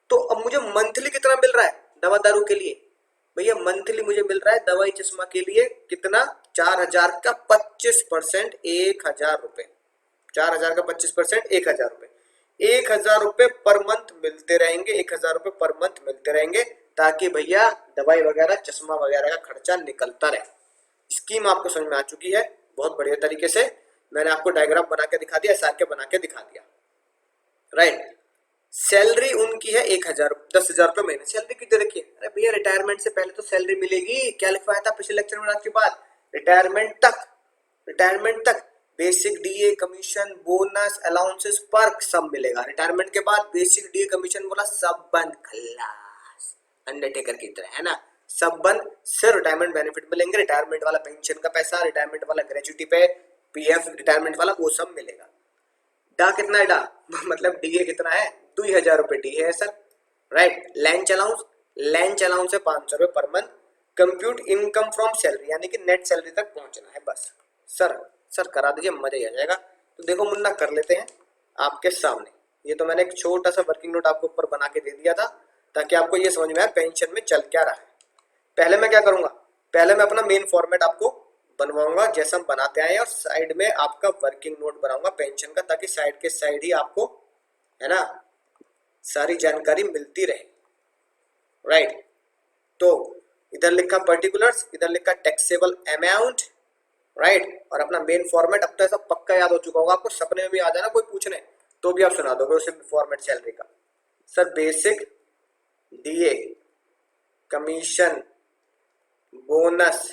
तो अब मुझे मंथली कितना मिल रहा है दवा दारू के लिए? भैया मंथली मुझे मिल रहा है दवाई चश्मा के लिए कितना? 4,000 का 25%, 1,000 रुपए। 4,000 का 25%, 1,000 रुपए। 1,000 रुपए पर मंथ मिलते रहेंगे, 1,000 रुपए पर मंथ मिलते रहेंगे, ताकि भैया दवाई वगैरह चश्मा वगैरह का खर्चा निकलता रहे। स्कीम आपको समझ में आ चुकी है बहुत बढ़िया तरीके से। मैंने आपको डायग्राम बना के दिखा दिया, ऐसा बना के दिखा दिया, राइट। सैलरी उनकी है 1,000, 10,000 रुपए महीने सैलरी की दे रखी है। अरे भैया रिटायरमेंट से पहले तो सैलरी मिलेगी, क्या लिखवाया था पिछले लेक्चर में आज के बाद? रिटायरमेंट तक, रिटायरमेंट तक basic DA, commission, bonus, allowances, perk सब मिलेगा। रिटायरमेंट के बाद बेसिक डीए, कमीशन बोला सब बंद, खल्लास, अंडरटेकर की तरह, है ना, सब बंद। सिर्फ रिटायरमेंट बेनिफिट मिलेंगे, रिटायरमेंट वाला पेंशन का पैसा, रिटायरमेंट वाला ग्रेजुटी पे, पीएफ रिटायरमेंट वाला वो सब मिलेगा। डा कितना है डा मतलब डीए कितना है? 2,000 रुपए डी है sir, right. Lunch allowance, lunch allowance है 500 रुपए per month. Compute income from salary, यानी कि नेट सैलरी तक पहुंचना है बस। सर सर करा दीजिए, मजा ही आ जाएगा। तो देखो मुन्ना कर लेते हैं आपके सामने। ये तो मैंने एक छोटा सा वर्किंग नोट आपको ऊपर बना के दे दिया था ताकि आपको ये समझ में आए पेंशन में चल क्या रहा है। पहले मैं क्या करूंगा, पहले मैं अपना मेन फॉर्मेट आपको बनवाऊंगा जैसा हम बनाते आए, और साइड में आपका वर्किंग नोट बनाऊंगा पेंशन का, ताकि साइड के साइड ही आपको, है ना, सारी जानकारी मिलती रहे, राइट। तो इधर लिखा पर्टिकुलर्स, इधर लिखा टैक्सेबल अमाउंट, राइट। और अपना मेन फॉर्मेट अब तो ऐसा पक्का याद हो चुका होगा आपको, सपने में भी आ जाना कोई पूछने तो भी आप सुना दोगे उसे फॉर्मेट सैलरी का। Sir basic DA, commission, bonus,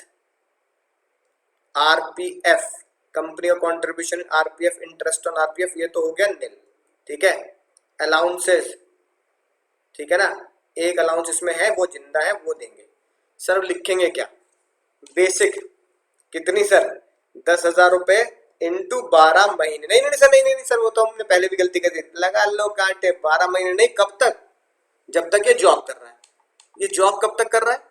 RPF, company का contribution, RPF, interest on RPF, ये तो हो गया निल, ठीक है। अलाउंसेस, ठीक है ना, एक अलाउंस इसमें है वो जिंदा है वो देंगे। सर लिखेंगे क्या? बेसिक कितनी सर? 10,000 रुपए इंटू 12 महीने। नहीं नहीं सर, नहीं नहीं सर, वो तो हमने पहले भी गलती कर दी, लगा लो कांटे। 12 महीने नहीं, कब तक? जब तक ये जॉब कर रहा है। ये जॉब कब तक कर रहा है?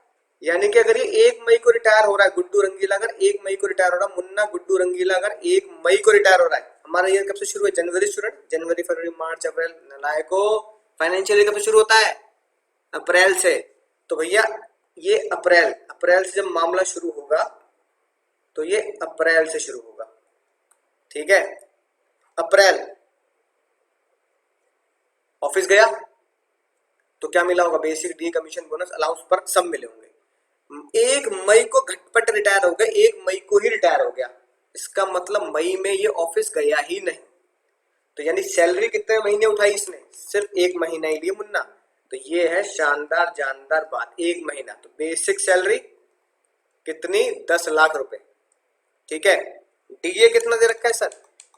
यानी कि अगर ये 1 मई को रिटायर हो रहा है, गुड्डू रंगीला अगर 1 मई को रिटायर हो रहा है, मुन्ना गुड्डू रंगीला अगर 1 मई को रिटायर हो रहा है, हमारा ईयर कब से शुरू है? जनवरी स्टूडेंट, जनवरी, फरवरी, मार्च, अप्रैल, नलायको, फाइनेंशियल ईयर कब से शुरू होता है? अप्रैल से। तो भैया ये अप्रैल, अप्रैल से जब मामला शुरू होगा तो ये अप्रैल से शुरू होगा, ठीक है। अप्रैल ऑफिस गया तो क्या मिला होगा? Basic D, commission, bonus, allowance पर सब मिले होंगे। 1 मई को घटपट रिटायर हो गया, 1 मई को ही रिटायर हो गया, इसका मतलब मई में ये ऑफिस गया ही नहीं। तो यानी सैलरी कितने महीने उठाई इसने? सिर्फ 1 महीना ही लिया मुन्ना। तो ये है शानदार जानदार बात, 1 महीना। तो बेसिक सैलरी कितनी? 10 लाख रुपए, ठीक है। डीए कितना दे रखा है sir?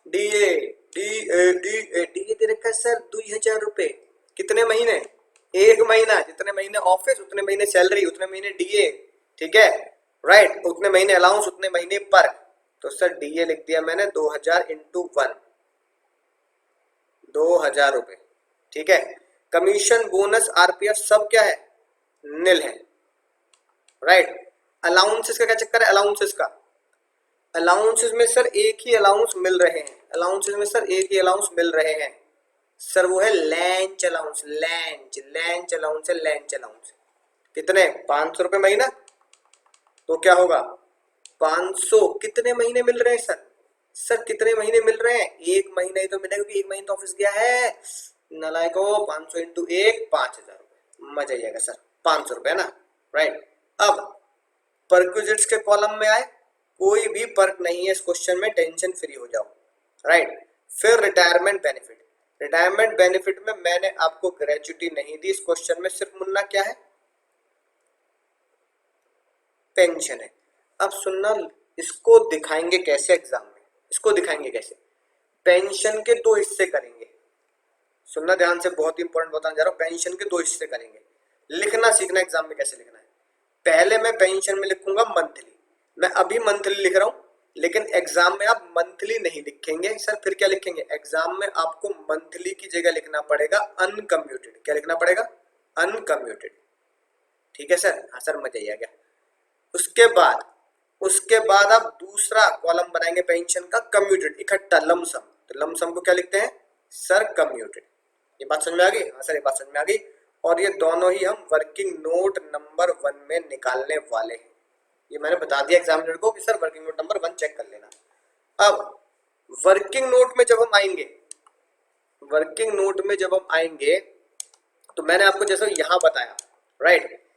DA DA DA DA दे रखा है सर 2,000 रुपए। कितने महीने? 1 महीना। जितने महीने ऑफिस उतने महीने सैलरी, उतने महीने डीए, ठीक है, राइट। उतने महीने अलाउंस, उतने महीने पर। तो सर डीए लिख दिया मैंने 2,000 इंटू 1, 2,000 रुपए, ठीक है। कमीशन, बोनस, आरपीएफ सब क्या है? निल है, राइट। अलाउंसेस का क्या चक्कर है? अलाउंसेस का, अलाउंसेस में सर एक ही अलाउंस मिल रहे हैं, अलाउंसेस में सर एक ही अलाउंस मिल रहे हैं सर, वो है lunch allowance. Lunch, lunch allowance है, लंच अलाउंस। कितने? 500 रुपए महीना। तो क्या होगा? 500 कितने महीने मिल रहे हैं सर? सर कितने महीने मिल रहे हैं? 1 महीना ही तो मिलेगा, क्योंकि 1 महीना तो ऑफिस गया है। नलायको, 500 इंटू 1, 5,000 रुपए। मजा ही आएगा सर, 500 रुपए है ना, राइट। अब परक्विजिट्स के कॉलम में आए, कोई भी पर्क नहीं है इस क्वेश्चन में, टेंशन फ्री हो जाओ, राइट। फिर रिटायरमेंट बेनिफिट, रिटायरमेंट बेनिफिट में मैंने आपको ग्रेजुटी नहीं दी इस क्वेश्चन में, सिर्फ मुन्ना क्या है? पेंशन है। अब सुनना, इसको दिखाएंगे कैसे एग्जाम में, इसको दिखाएंगे कैसे? पेंशन के 2 हिस्से करेंगे, सुनना ध्यान से, बहुत इंपॉर्टेंट बताने जा रहा हूं। पेंशन के 2 हिस्से करेंगे, लिखना सीखना एग्जाम में कैसे लिखना है। पहले मैं पेंशन में लिखूंगा मंथली, मैं अभी मंथली लिख रहा हूं, लेकिन एग्जाम में आप मंथली नहीं लिखेंगे। सर फिर क्या लिखेंगे? एग्जाम में आपको मंथली की जगह लिखना पड़ेगा अनकम्प्यूटेड। क्या लिखना पड़ेगा? अनकम्प्यूटेड, ठीक है सर। हाँ सर, मजा ही आ गया। उसके बाद उसके बाद आप दूसरा कॉलम बनाएंगे पेंशन का कम्यूटेड इकट्ठा लमसम। तो लमसम को क्या लिखते हैं सर कम्यूटेड। ये बात समझ में आ गई? हाँ सर ये बात समझ में आ गई। और ये दोनों ही हम वर्किंग नोट नंबर 1 में निकालने वाले हैं। ये मैंने बता दिया एग्जामिनर को कि sir working note number 1 check कर लेना। अब वर्किंग नोट में जब हम आएंगे, वर्किंग नोट में जब हम आएंगे तो मैंने आपको जैसे यहाँ बताया, राइट,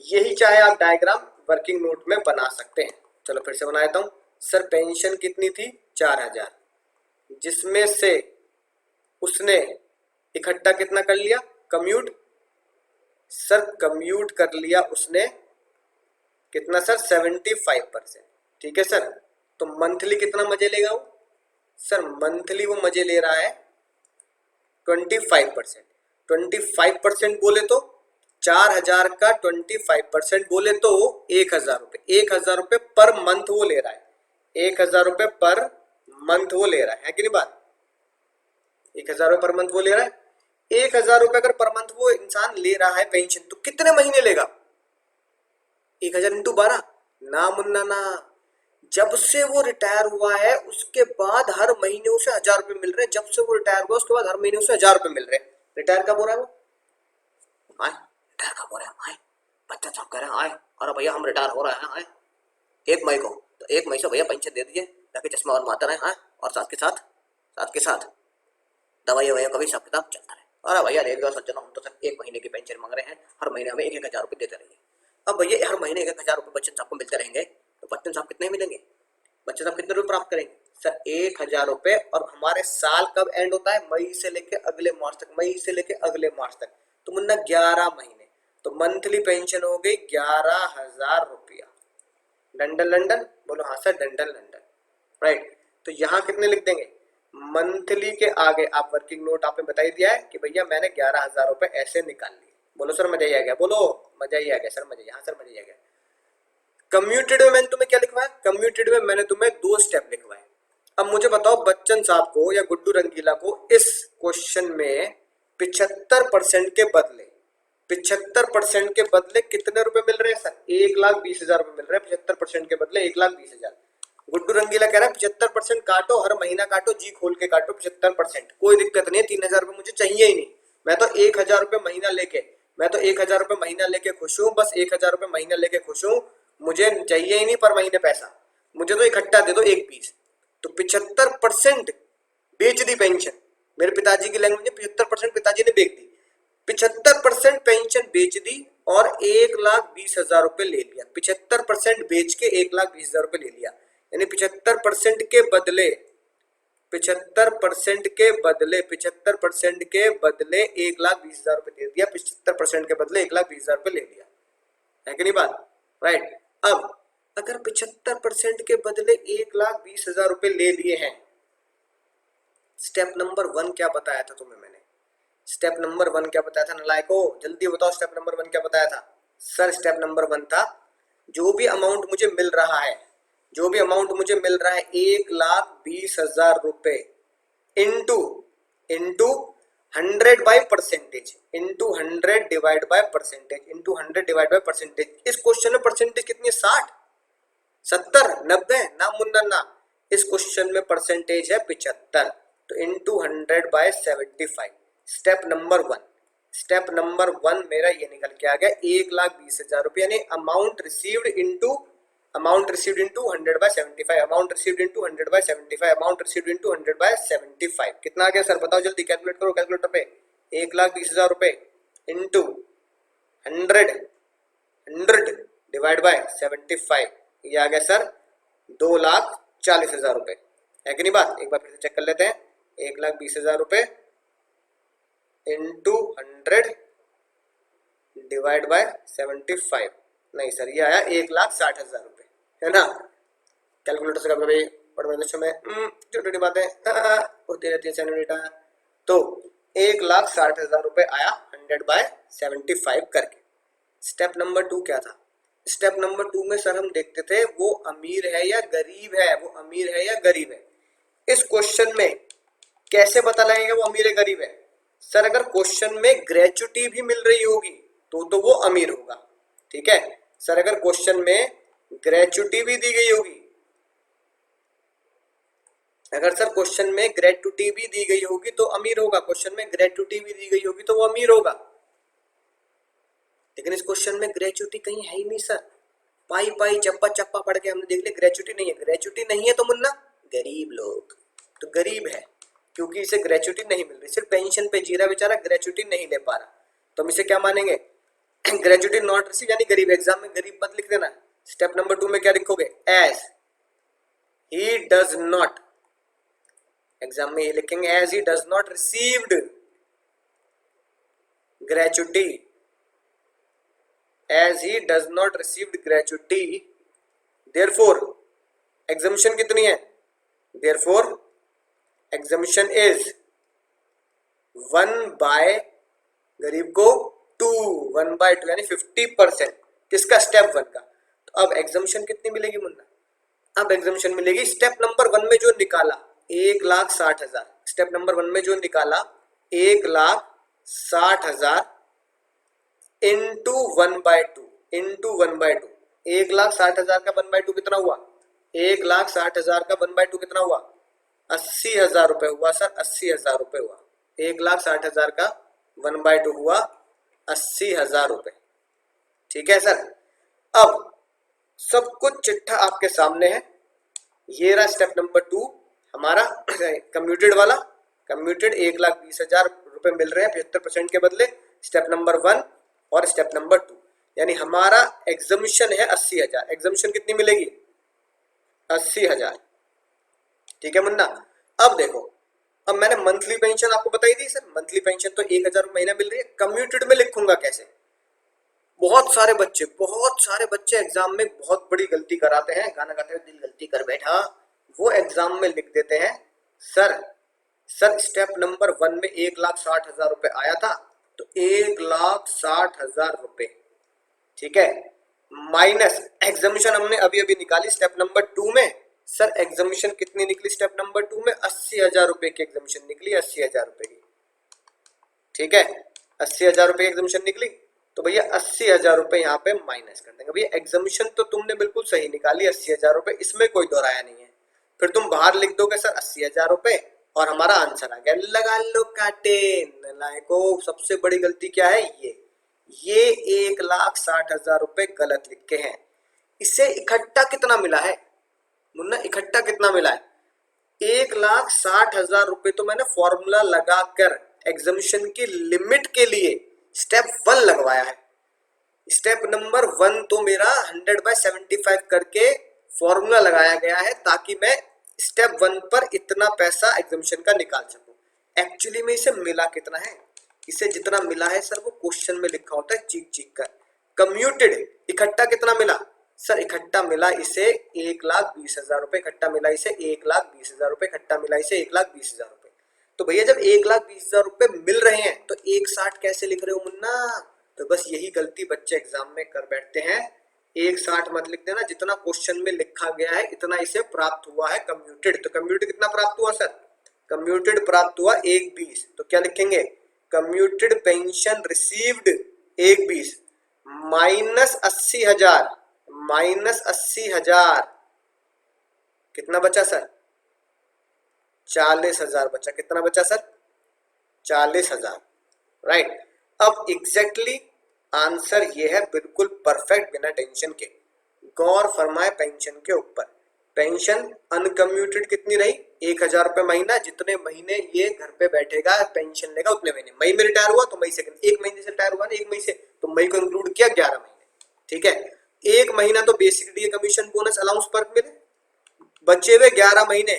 यही चाहे आप डायग्राम वर्किंग नोट में बना सकते हैं। चलो फिर से बना देता हूँ। सर पेंशन कितनी थी 4000, जिसमें से उसने इकट्ठा कितना कर लिया कम्यूट, सर कम्यूट कर लिया उसने कितना सर 75%। ठीक है सर। तो मंथली कितना मजे लेगा वो? सर मंथली वो मजे ले रहा है 25%। 25% बोले तो 4000 का 25% बोले तो 1000 रुपये। 1000 रुपये पर मंथ वो ले रहा है। 1000 रुपये पर मंथ वो ले रहा है कि नहीं बात? 1000 रुपये पर मंथ वो ले रहा है। 1000 रुपये अगर पर मंथ वो इंसान ले रहा है पेंशन, तो कितने महीने लेगा? 1000 इंटू 12 ना मुन्ना ना। जब से वो रिटायर हुआ है उसके बाद हर महीने उसे 1000 रुपये मिल रहे हैं। जब से वो रिटायर हुआ उसके बाद हर महीने उसे 1000 रुपये मिल रहे हैं। रिटायर कब हो रहा है वो? आए रिटायर कब हो रहा है? आए बच्चा साहब कह रहे हैं आए, अरे भैया हम रिटायर हो रहे हैं आए 1 मई को। तो 1 मई से भैया पेंशन दे दीजिए ताकि चश्मा और माता रहे। हाँ, और साथ के साथ दवाई ववाई का भी सब किताब चलता रहे। अरे भैया रेलवे सज्जन हम तो सर 1 महीने की पेंशन मांग रहे हैं, हर महीने हमें 1-1000 रुपये देते रहिए। अब भैया हर महीने 1-1000 रुपये बच्चन साहब को मिलते रहेंगे तो बच्चन साहब कितने मिलेंगे? बच्चन साहब कितने रुपये प्राप्त करेंगे? सर 1000 रुपये। और हमारे साल कब एंड होता है? मई से लेके अगले मार्च तक। मई से लेके अगले मार्च तक तो मुन्ना 11 महीने। तो मंथली पेंशन हो गई 11,000 रुपया। डंडन लंडन बोलो। हाँ सर डंडन लंडन, राइट। तो यहाँ कितने लिख देंगे? मंथली के आगे आप वर्किंग नोट आपने बता ही दिया है कि भैया मैंने 11,000 रुपए ऐसे निकाल लिए। बोलो सर मजा ही आ गया, बोलो मजा ही आ गया सर, मजा ही। हाँ सर मजा ही आ गया। कम्यूटेड में मैंने तुम्हें क्या लिखवाया? कम्यूटेड में मैंने तुम्हें 2 स्टेप लिखवाए। अब मुझे बताओ बच्चन साहब को या गुड्डू रंगीला को इस क्वेश्चन में 75% के बदले 75% के बदले कितने रुपए मिल रहे हैं? सर 1,20,000 रुपए मिल रहे हैं। 75% के बदले 1,20,000। गुड्डू रंगीला कह रहा है 75% काटो, हर महीना काटो, जी खोल के काटो 75%, कोई दिक्कत नहीं है। 3,000 रुपए मुझे चाहिए ही नहीं। मैं तो 1,000 रुपए महीना लेके खुश हूँ। बस 1,000 रुपए महीना लेके खुश हूँ। मुझे चाहिए ही नहीं पर महीने पैसा, मुझे तो इकट्ठा दे दो 1,20। तो 75% बेच दी पेंशन। मेरे पिताजी की लैंग्वेज में 75% पिताजी ने बेच दी। 75% पेंशन बेच दी और 1,20,000 रुपए ले लिया। 75% बेच के 1,20,000 रुपए ले लिया। यानी 75% के बदले 75% के बदले 75% के बदले 1,20,000 रुपए दे दिया। 75% के बदले 1,20,000 रुपए ले लिया है कि नहीं बात? राइट। अब अगर 75% के बदले 1,20,000 रुपए ले लिए हैं, स्टेप नंबर 1 क्या बताया था तुम्हें मैंने? स्टेप नंबर 1 क्या बताया था नालायको? जल्दी बताओ स्टेप नंबर 1 क्या बताया था? सर स्टेप नंबर 1 था जो भी अमाउंट मुझे मिल रहा है, 1,20,000 रुपए into 100 by percentage, into 100 divide by percentage. इस क्वेश्चन में परसेंटेज कितनी है? 60, 70, 90 ना मुन्ना ना। इस क्वेश्चन में परसेंटेज है 75। तो इंटू 100 बाय 75। स्टेप नंबर 1 मेरा ये निकल के आ गया 1,20,000 रुपये। यानी amount received into 100 by 75। Amount received into 100 by 75। कितना आ गया सर बताओ जल्दी, कैलकुलेट करो कैलकुलेटर पे। 1,20,000 रुपये इंटू 100 डिवाइड बाय 75, ये आ गया सर 2,40,000 रुपये। है कि नहीं बात? एक बार फिर से चेक कर लेते हैं। 1,20,000 रुपये इंटू 100 डिवाइड बाय 75। नहीं सर ये आया 1,60,000 रुपये, है ना? कैलकुलेटर से कभी बड़े बच्चों में छोटी छोटी बातें होती रहती है सेनोरिटा। तो 1,60,000 रुपये आया 100 बाय 75 करके। स्टेप नंबर 2 क्या था? स्टेप नंबर 2 में सर हम देखते थे वो अमीर है या गरीब है, वो अमीर है या गरीब है। इस क्वेश्चन में कैसे पता लगेगा वो अमीर है गरीब है? सर अगर क्वेश्चन में ग्रेचुटी भी मिल रही होगी तो वो अमीर होगा। ठीक है सर, अगर क्वेश्चन में ग्रेचुटी भी दी गई होगी। अगर सर क्वेश्चन में ग्रेचुटी भी दी गई होगी तो अमीर होगा, क्वेश्चन में ग्रेचुटी भी दी गई होगी तो वो अमीर होगा। लेकिन इस क्वेश्चन में ग्रेचुटी कहीं है ही नहीं सर। पाई पाई चप्पा चप्पा पढ़ के हमने देख लिया ग्रेचुटी नहीं है। ग्रेचुटी नहीं है तो मुन्ना गरीब लोग, तो गरीब है क्योंकि इसे ग्रेचुटी नहीं मिल रही, सिर्फ पेंशन पे जी रहा बेचारा, ग्रेचुटी नहीं ले पा रहा, तो हम इसे क्या मानेंगे? ग्रेचुटी नॉट रिसीव यानी गरीब। एग्जाम में गरीब मत लिख देना। स्टेप नंबर 2 में क्या लिखोगे? As he does not, exam में ये लिखेंगे as he does not received gratuity, as he does not received gratuity, therefore exemption कितनी है? therefore exemption is 1 by गरीब को 2, 1 by 2 यानी 50%। किसका? स्टेप 1 का। तो अब एग्जामिशन कितनी मिलेगी मुन्ना? अब एग्जामिशन मिलेगी स्टेप नंबर 1 में जो निकाला 1,60,000, स्टेप नंबर 1 में जो निकाला 1,60,000 इंटू 1/2 इंटू 1/2, 1,60,000 का 1/2 कितना हुआ? 1,60,000 का 1/2 कितना हुआ? 80,000 रुपए हुआ सर, 80,000 रुपए हुआ। 1,60,000 का 1/2 हुआ 80,000 रुपए। ठीक है सर। अब सब कुछ चिट्ठा आपके सामने है। ये रहा स्टेप नंबर 2 हमारा कम्यूटेड वाला। कम्यूटेड 1,20,000 रुपए मिल रहे हैं 75% के बदले, स्टेप नंबर 1 और स्टेप नंबर 2। यानी हमारा एग्जामिशन है 80,000। एग्जामिशन कितनी मिलेगी? 80,000। ठीक है मुन्ना। अब देखो, अब मैंने मंथली पेंशन आपको बताई थी सर, मंथली पेंशन तो 1,000 महीना मिल रही है। कम्यूटेड में लिखूंगा कैसे? बहुत सारे बच्चे एग्जाम में बहुत बड़ी गलती कराते हैं, गाना गाते हुए दिल गलती कर बैठा, वो एग्जाम में लिख देते हैं सर स्टेप नंबर 1 में 1,60,000 रुपए आया था तो 1,60,000 रुपए, ठीक है, माइनस एग्जामिशन हमने अभी अभी निकाली स्टेप नंबर 2 में। सर एग्जामिशन कितनी निकली स्टेप नंबर 2 में? 80,000 रुपए की एग्जामिशन निकली, 80,000 रुपए की। ठीक है, 80,000 रुपए की एग्जामिशन निकली तो भैया 80,000 रुपए यहाँ पे माइनस कर देंगे। भैया एग्जामिशन तो तुमने बिल्कुल सही निकाली 80,000 रुपए, इसमें कोई दोहराया नहीं है। फिर तुम बाहर लिख दोगे सर 80,000 रुपए और हमारा आंसर आ गया। लगा लो काटे नालायको। सबसे बड़ी गलती क्या है? ये 1,60,000 रुपए गलत लिख के हैं। इसे इकट्ठा कितना मिला है मुन्ना? इकट्ठा कितना मिला है? 1,60,000 रुपए तो मैंने फॉर्मूला लगाकर एग्जामिशन की लिमिट के लिए स्टेप 1 लगवाया है। स्टेप नंबर 1 तो मेरा 100/75 करके फॉर्मूला लगाया गया है ताकि मैं स्टेप 1 पर इतना पैसा एग्जामिशन का निकाल सकूं। एक्चुअली में इसे मिला कितना है? इसे जितना मिला है सर वो क्वेश्चन में लिखा होता है चीख चीख कर। कम्यूटेड इकट्ठा कितना मिला? सर इकट्ठा मिला इसे 1,20,000 रुपए, इकट्ठा मिला इसे 1,20,000 रुपए, इकट्ठा मिला इसे 1,20,000 रुपए। तो भैया जब 1,20,000 रुपए मिल रहे हैं तो 1,60 कैसे लिख रहे हो मुन्ना? तो बस यही गलती बच्चे एग्जाम में कर बैठते हैं। 1,60 मत लिख देना, जितना क्वेश्चन में लिखा गया है इतना इसे प्राप्त हुआ है कम्यूटेड। तो कम्यूटेड कितना प्राप्त हुआ सर? कम्यूटेड प्राप्त हुआ 1,20। तो क्या लिखेंगे? Commuted pension received 1,20 minus 80,000, minus 80,000 कितना बचा सर? 40,000 बचा। कितना बचा सर? 40,000। राइट। अब एग्जैक्टली आंसर ये है, बिल्कुल परफेक्ट, बिना टेंशन के। गौर फरमाए पेंशन के ऊपर। पेंशन अनकम्यूटेड कितनी रही? 1,000 रुपए महीना। जितने महीने ये घर पे बैठेगा पेंशन लेगा उतने महीने। मई में रिटायर हुआ तो मई से, एक महीने से रिटायर हुआ ना, एक मई से, तो मई को इंक्लूड किया 11 महीने। ठीक है, एक महीना तो basic DA commission bonus allowance पर मिले, बचे हुए 11 महीने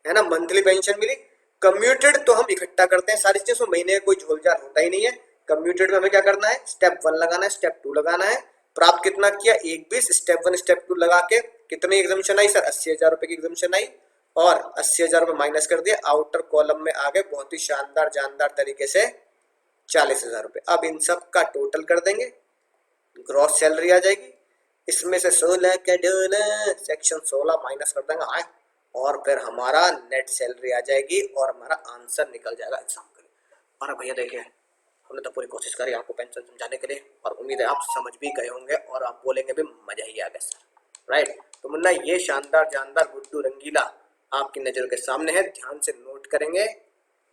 है ना मंथली पेंशन मिली। कम्यूटेड तो हम इकट्ठा करते हैं सारी चीजें, महीने का कोई झोलझाल होता ही नहीं है। कम्यूटेड में हमें क्या करना है? स्टेप 1 लगाना है, स्टेप 2 लगाना है। प्राप्त कितना किया? 1,20। स्टेप 1 स्टेप 2 लगा के कितनी एग्जामिशन आई सर? 80,000 रुपए की एग्जामिशन आई और 80,000 रुपए माइनस कर दिया। आउटर कॉलम में आ गए बहुत ही शानदार जानदार तरीके से 40,000 रुपए। अब इन सब का टोटल कर देंगे, ग्रॉस सैलरी आ जाएगी। इसमें से 16 का डॉलर सेक्शन 16 माइनस कर देंगे आए, और फिर हमारा नेट सैलरी आ जाएगी और हमारा आंसर निकल जाएगा एग्जाम के लिए। और भैया देखिए हमने तो पूरी कोशिश करी आपको पेंशन समझाने के लिए और उम्मीद है आप समझ भी गए होंगे और आप बोलेंगे भी मजा ही आ गया सर। राइट। तो मुन्ना ये शानदार जानदार गुड्डू रंगीला आपकी नजरों के सामने है, ध्यान से नोट करेंगे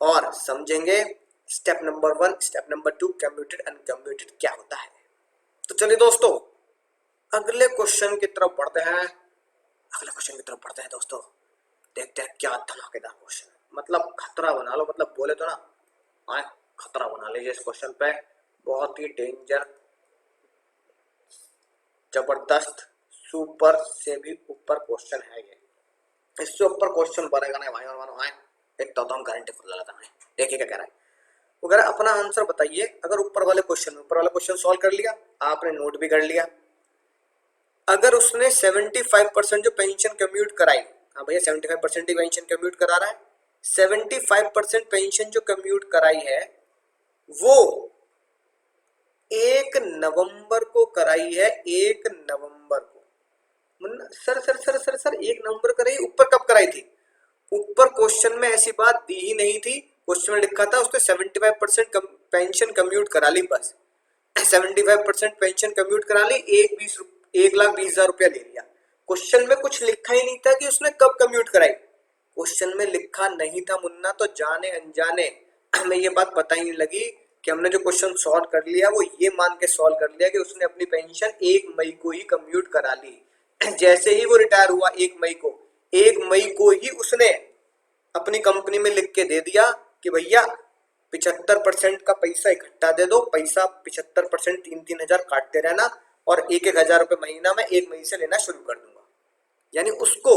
और समझेंगे। Step number 1, step number 2, commuted uncommuted क्या होता है। तो चलिए दोस्तों अगले क्वेश्चन की तरफ बढ़ते हैं। अगले क्वेश्चन की तरफ बढ़ते हैं दोस्तों, देखते हैं क्या धमाकेदार क्वेश्चन है। मतलब खतरा बना लो, मतलब बोले तो ना आए खतरा बना लीजिए इस क्वेश्चन पे। बहुत ही डेंजर, जबरदस्त, सुपर से भी ऊपर क्वेश्चन है ये। इससे ऊपर क्वेश्चन बनेगा ना भाई और मानो आए, एक तो हम गारंटी खुद लगा देंगे। देखिए क्या कह रहा है, अगर अपना आंसर बताइए। अगर ऊपर वाले क्वेश्चन सॉल्व कर लिया, आपने नोट भी कर लिया। अगर उसने 75% जो पेंशन कम्यूट कराई, हाँ भैया 75% ही पेंशन कम्यूट करा रहा है, 75% पेंशन जो कम्यूट कराई है वो 1 नवंबर को कराई है। 1 नवंबर को। सर 1 नवंबर कराई, ऊपर कब कराई थी? ऊपर क्वेश्चन में ऐसी बात दी ही नहीं थी। क्वेश्चन में लिखा था उसने 75% पेंशन कम्यूट करा ली, बस 75% पेंशन कम्यूट करा ली, 1,20,000 रुपया ले लिया। क्वेश्चन में कुछ लिखा ही नहीं था कि उसने कब कम्यूट कराई। क्वेश्चन में लिखा नहीं था मुन्ना, तो जाने अनजाने हमें ये बात पता ही नहीं लगी कि हमने जो क्वेश्चन सॉल्व कर लिया वो ये मान के सॉल्व कर लिया कि उसने अपनी पेंशन 1 मई को ही कम्यूट करा ली। जैसे ही वो रिटायर हुआ 1 मई को, 1 मई को ही उसने अपनी कंपनी में लिख के दे दिया कि भैया 75% का पैसा इकट्ठा दे दो, पैसा 75% 3,000 काटते रहना और 1,000 रुपए महीना में 1 मई से लेना शुरू कर दूंगा। यानी उसको,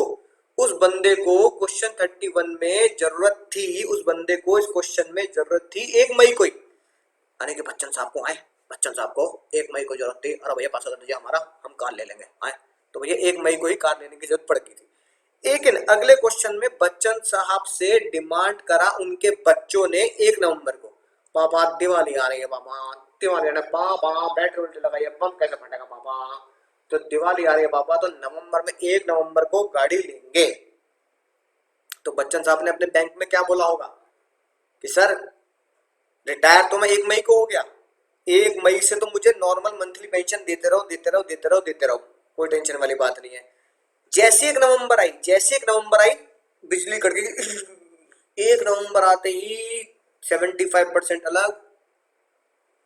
उस बंदे को क्वेश्चन 31 में जरूरत थी, उस बंदे को इस क्वेश्चन में जरूरत थी 1 मई को ही। यानी कि बच्चन साहब को आए, बच्चन साहब को 1 मई को जरूरत थी, और भैया पैसा दे दीजिए हमारा, हम कार ले लेंगे आए। तो भैया 1 मई को ही कार लेने की जरूरत पड़ गई थी। लेकिन अगले क्वेश्चन में बच्चन साहब से डिमांड करा उनके बच्चों ने 1 नवंबर को, पापा दिवाली आ रही है, पापा दिवाली आने, पापा बैटरी उल्टी लगाइए, बम कैसे फटेगा पापा, तो दिवाली आ रही है पापा, तो नवंबर में 1 नवंबर को गाड़ी लेंगे। तो बच्चन साहब ने अपने बैंक में क्या बोला होगा कि सर रिटायर तो मैं 1 मई को हो गया, 1 मई से तो मुझे नॉर्मल मंथली पेंशन देते रहो देते रहो देते रहो देते रहो, कोई टेंशन वाली बात नहीं है। जैसे 1 नवंबर आई, जैसे 1 नवंबर आई, बिजली कट गई। 1 नवंबर आते ही 75% अलग,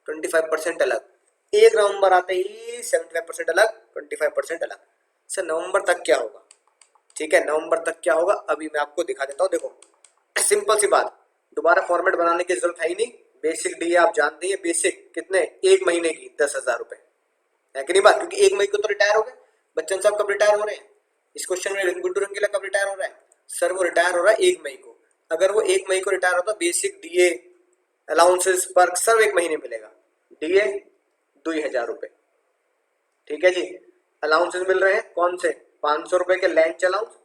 25% अलग। 1 नवंबर आते ही 75% अलग, 25% अलग। सर नवंबर तक क्या होगा? ठीक है, नवंबर तक क्या होगा अभी मैं आपको दिखा देता हूँ। देखो सिंपल सी बात, दोबारा फॉर्मेट बनाने की जरूरत है ही नहीं। बेसिक डी आप जानते हैं, बेसिक कितने, 1 महीने की 10,000 रुपए है कि नहीं बात, क्योंकि 1 मई को तो रिटायर हो गए। बच्चन साहब कब रिटायर हो रहे हैं? इस क्वेश्चन में गुड्डू रंगीला कब रिटायर हो रहा है? सर वो रिटायर हो रहा है 1 मई को। अगर वो 1 मई को रिटायर होता, बेसिक डीए अलाउंसेस पर सब 1 महीने मिलेगा। डीए 2,000 रुपए, ठीक है जी। अलाउंसेस मिल रहे हैं कौन से? 500 रुपए के लैंड अलाउंस,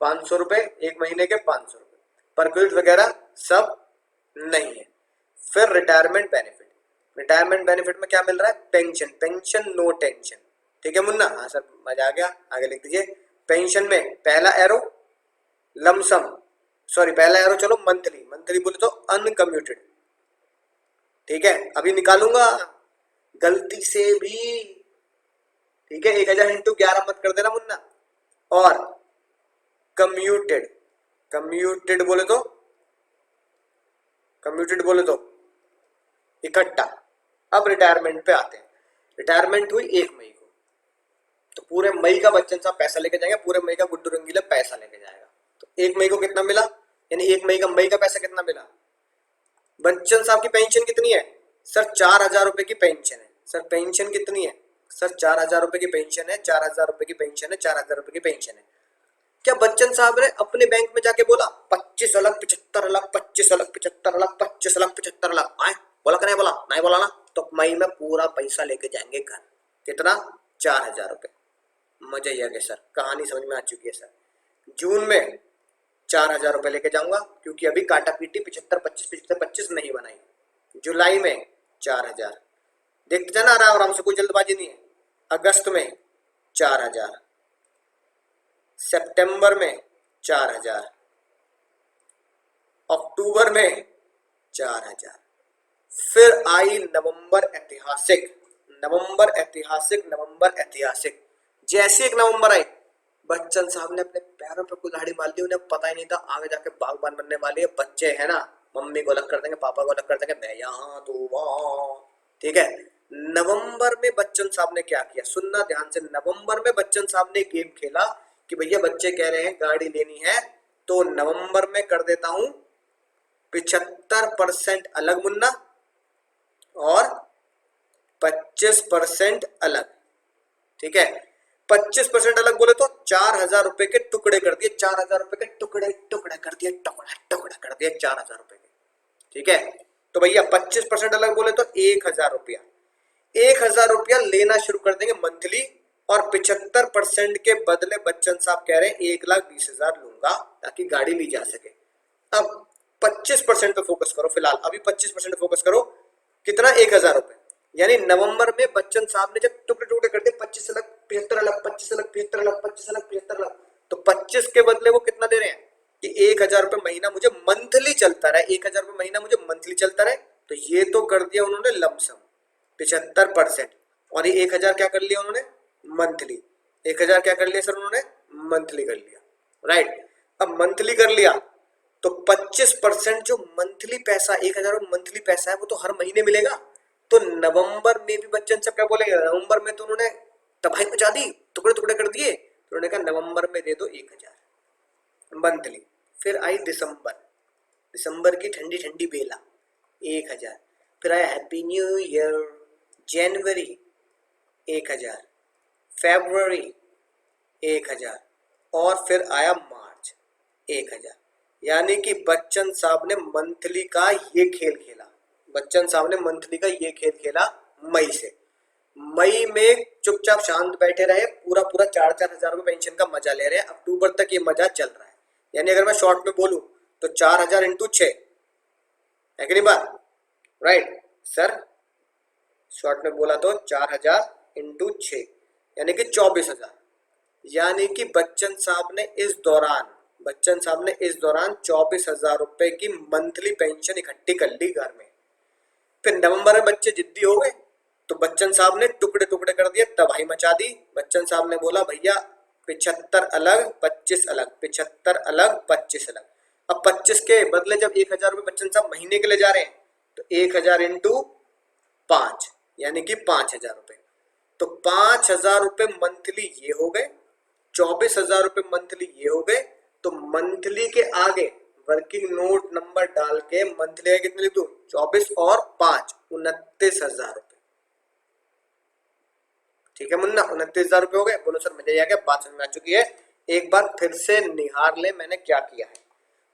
500 रुपए 1 महीने के, 500 रुपए परक्यूट वगैरह सब नहीं है। फिर रिटायरमेंट बेनिफिट, रिटायरमेंट बेनिफिट में क्या मिल रहा है? पेंशन, पेंशन नो टेंशन, ठीक है मुन्ना? हाँ सर मजा आ गया, आगे लिख दीजिए। पेंशन में पहला एरो लमसम, सॉरी पहला एरो चलो मंथली, मंथली बोले तो अनकम्यूटेड, ठीक है अभी निकालूंगा गलती से भी, ठीक है 1,000 इंटू 11 मत कर देना मुन्ना। और कम्यूटेड, कम्यूटेड बोले तो, कम्यूटेड बोले तो इकट्ठा। अब रिटायरमेंट पे आते हैं। रिटायरमेंट हुई 1 मई को, तो पूरे मई का बच्चन साहब पैसा लेके जाएंगे, पूरे मई का गुड्डू रंगीला पैसा लेके जाएगा। तो 1 मई को कितना मिला, यानी 1 मई का पैसा कितना मिला? बच्चन साहब की पेंशन कितनी है? सर 4,000 रुपए की पेंशन है। सर पेंशन कितनी है? सर 4,000 रुपए की पेंशन है, 4,000 रुपए की पेंशन है, 4,000 रुपए की पेंशन है। क्या बच्चन साहब ने अपने बैंक में जाके बोला 25 अलग 75 अलग, 25 अलग 75 अलग, 25 अलग 75 अलग आए? बोला कि नहीं बोला? नहीं बोला ना, तो मई में पूरा पैसा लेके जाएंगे घर। कितना? 4,000 रुपए। मजा ही आ गया सर, कहानी समझ में आ चुकी है सर। जून में 4,000 रुपए लेके जाऊंगा, क्योंकि अभी काटा पीटी 75 25 75 25 नहीं बनाई। जुलाई में 4,000, देखते जाना आराम आराम से, कोई जल्दबाजी नहीं है। अगस्त में 4,000, सितंबर में 4,000, अक्टूबर में 4,000। फिर आई नवंबर ऐतिहासिक, नवंबर ऐतिहासिक, नवंबर ऐतिहासिक। जैसे 1 नवंबर आई, बच्चन साहब ने अपने पैरों पे कुल्हाड़ी मार दी, उन्हें पता ही नहीं था आगे जाके बागबान बनने वाली है। बच्चे है ना, मम्मी को अलग कर देंगे, पापा को अलग कर देंगे, मैं यहाँ तू वहां। ठीक है, नवंबर में बच्चन साहब ने क्या किया, सुनना ध्यान से। नवंबर में बच्चन साहब ने गेम खेला कि भैया बच्चे कह रहे हैं गाड़ी लेनी है, तो नवंबर में कर देता हूं 75% अलग मुन्ना और 25% अलग। ठीक है, 25% अलग बोले तो 4,000 रुपए के टुकड़े कर दिए, 4,000 रुपए के टुकड़े टुकड़े कर दिए, टुकड़ा टुकड़ा कर दिए 4,000 रुपए के। ठीक है, तो भैया 25% अलग बोले तो 1,000 रुपया, 1,000 रुपया लेना शुरू कर देंगे मंथली, और 75% के बदले बच्चन साहब कह रहे हैं 1,20,000 लूंगा ताकि गाड़ी ली जा सके। अब 25% पे फोकस करो फिलहाल, अभी 25% फोकस करो, कितना 1,000 रुपए। यानी नवंबर में बच्चन साहब ने जब टुकड़े टुकड़े कर दिए 25 अलग 75 अलग 25 अलग 75 अलग 25 अलग 75 अलग, तो 25 के बदले वो कितना दे रहे हैं कि 1,000 रुपए महीना मुझे मंथली चलता रहे, 1,000 रुपए महीना मुझे मंथली चलता रहे। तो ये तो कर दिया उन्होंने लमसम 75%, और ये 1,000 क्या कर लिया उन्होंने मंथली, 1,000 क्या कर लिया सर उन्होंने मंथली कर लिया। राइट, अब मंथली कर लिया तो 25% जो मंथली पैसा 1,000 मंथली पैसा है वो तो हर महीने मिलेगा। तो नवंबर में भी बच्चन सब क्या बोलेंगे, नवंबर में तो उन्होंने तबाही मचा दी, टुकड़े टुकड़े कर दिए, तो उन्होंने कहा नवंबर में दे दो 1,000 मंथली। फिर आई दिसंबर, दिसंबर की ठंडी ठंडी बेला 1,000। फिर आया हैप्पी न्यू ईयर जनवरी 1,000, फरवरी 1,000, और फिर आया मार्च 1,000। यानी कि बच्चन साहब ने मंथली का ये खेल खेला, बच्चन साहब ने मंथली का ये खेल खेला मई से। मई में चुपचाप शांत बैठे रहे, पूरा पूरा 4,000 रुपए पेंशन का मजा ले रहे हैं, अक्टूबर तक ये मजा चल रहा है। यानी अगर मैं शॉर्ट में बोलूं तो 4,000 इंटू 6 है कि नहीं बात, राइट सर, शॉर्ट में बोला तो 4,000 इंटू 6 यानी कि 24,000। यानी कि बच्चन साहब ने इस दौरान 24,000 रुपए की मंथली पेंशन इकट्ठी कर ली घर में। फिर नवंबर में बच्चे जिद्दी हो गए तो बच्चन साहब ने टुकड़े टुकड़े कर दिए, तबाही मचा दी। बच्चन साहब ने बोला भैया 75 अलग 25 अलग, 75 अलग 25 अलग। अब 25 के बदले जब 1,000 रुपए बच्चन साहब महीने के लिए जा रहे हैं तो 1,000 इंटू 5 यानी कि 5,000 रुपए। तो 5,000 रुपए मंथली ये हो गए, 24,000 रुपए मंथली ये हो गए। तो मंथली के आगे वर्किंग नोट नंबर डाल के मंथली कितने लिख दूं, 24 और 5 29,000 रुपए। ठीक है मुन्ना, 29,000 रुपए हो गए। बोलो सर मजा आ गया, बात समझ में आ चुकी है। एक बार फिर से निहार ले मैंने क्या किया है।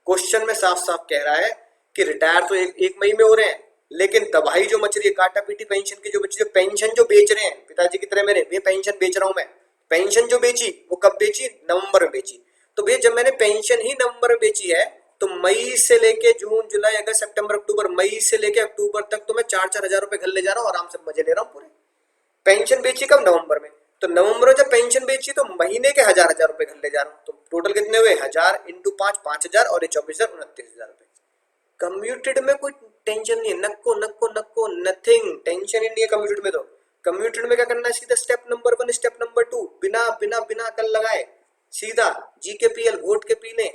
क्वेश्चन में साफ साफ कह रहा है कि रिटायर तो एक मई में हो रहे हैं, लेकिन तबाही जो मच रही है, काटा पीटी पेंशन की जो बच्चे पेंशन जो बेच रहे हैं पिताजी की तरह मेरे, ये पेंशन बेच रहा हूं मैं। पेंशन जो बेची वो कब बेची, नवंबर में बेची। तो भैया जब मैंने पेंशन ही नवंबर में बेची है तो मई से लेके जून जुलाई अगस्त सितंबर अक्टूबर, मई से लेके अक्टूबर तक तो मैं 4-4 हजार रुपए घर ले जा रहा हूँ, आराम से मजे ले रहा हूँ पूरे। पेंशन बेची कब, नवंबर में। तो नवंबर में जब पेंशन बेची तो महीने के 1,000 रुपए घर ले जा रहा हूँ। तो टोटल कितने हुए, 1,000 इंटू 5 5,000 और 24,000 29,000 रुपए। कम्यूटेड में कोई टेंशन नहीं है, नक्को नक्को नक्को नथिंग, टेंशन ही नहीं है कम्यूटेड में। तो कम्यूटेड में क्या करना है, सीधा स्टेप नंबर 1 स्टेप नंबर 2 बिना बिना बिना अकल लगाए सीधा जी के पी एल घोट के पी ले।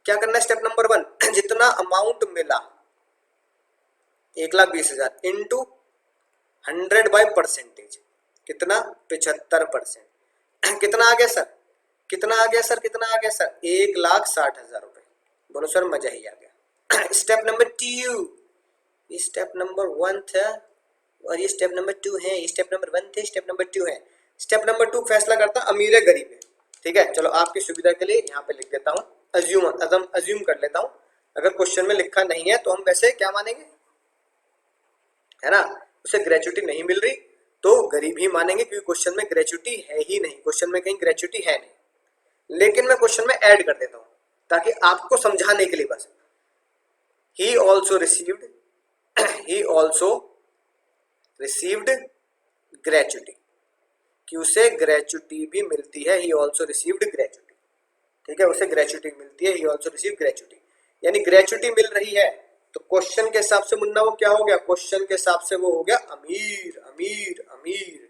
क्या करना है, स्टेप नंबर 1 जितना अमाउंट मिला 1,20,000 इंटू 100 बाय परसेंटेज, कितना 75%। कितना आ गया सर, कितना आ गया सर, कितना आ गया सर, 1,60,000 रुपए। बोलो सर मजा ही आ गया। स्टेप नंबर 2, ये स्टेप नंबर 1 था और ये स्टेप नंबर 2 है, ये स्टेप नंबर 1 थे, स्टेप नंबर 2 है। स्टेप नंबर 2 फैसला करता अमीर है गरीब है। ठीक है, चलो आपकी सुविधा के लिए यहाँ पे लिख देता हूँ, अज्यूम कर लेता हूँ। अगर क्वेश्चन में लिखा नहीं है तो हम वैसे क्या मानेंगे, है ना, उसे ग्रेचुटी नहीं मिल रही तो गरीब ही मानेंगे, क्योंकि क्वेश्चन में ग्रेचुटी है ही नहीं, क्वेश्चन में कहीं ग्रेचुटी है नहीं। लेकिन मैं क्वेश्चन में ऐड कर देता हूँ ताकि आपको समझाने के लिए बस। ही ऑल्सो रिसीव्ड ग्रेचुटी, कि उसे ग्रेचुटी भी मिलती है, ही ऑल्सो रिसीव्ड ग्रेचुटी। ठीक है, उसे ग्रेचुटी मिलती है, ही ऑल्सो रिसीव्ड ग्रेचुटी, यानी ग्रेचुटी मिल रही है। तो क्वेश्चन के हिसाब से मुन्ना वो क्या हो गया, क्वेश्चन के हिसाब से वो हो गया अमीर अमीर अमीर।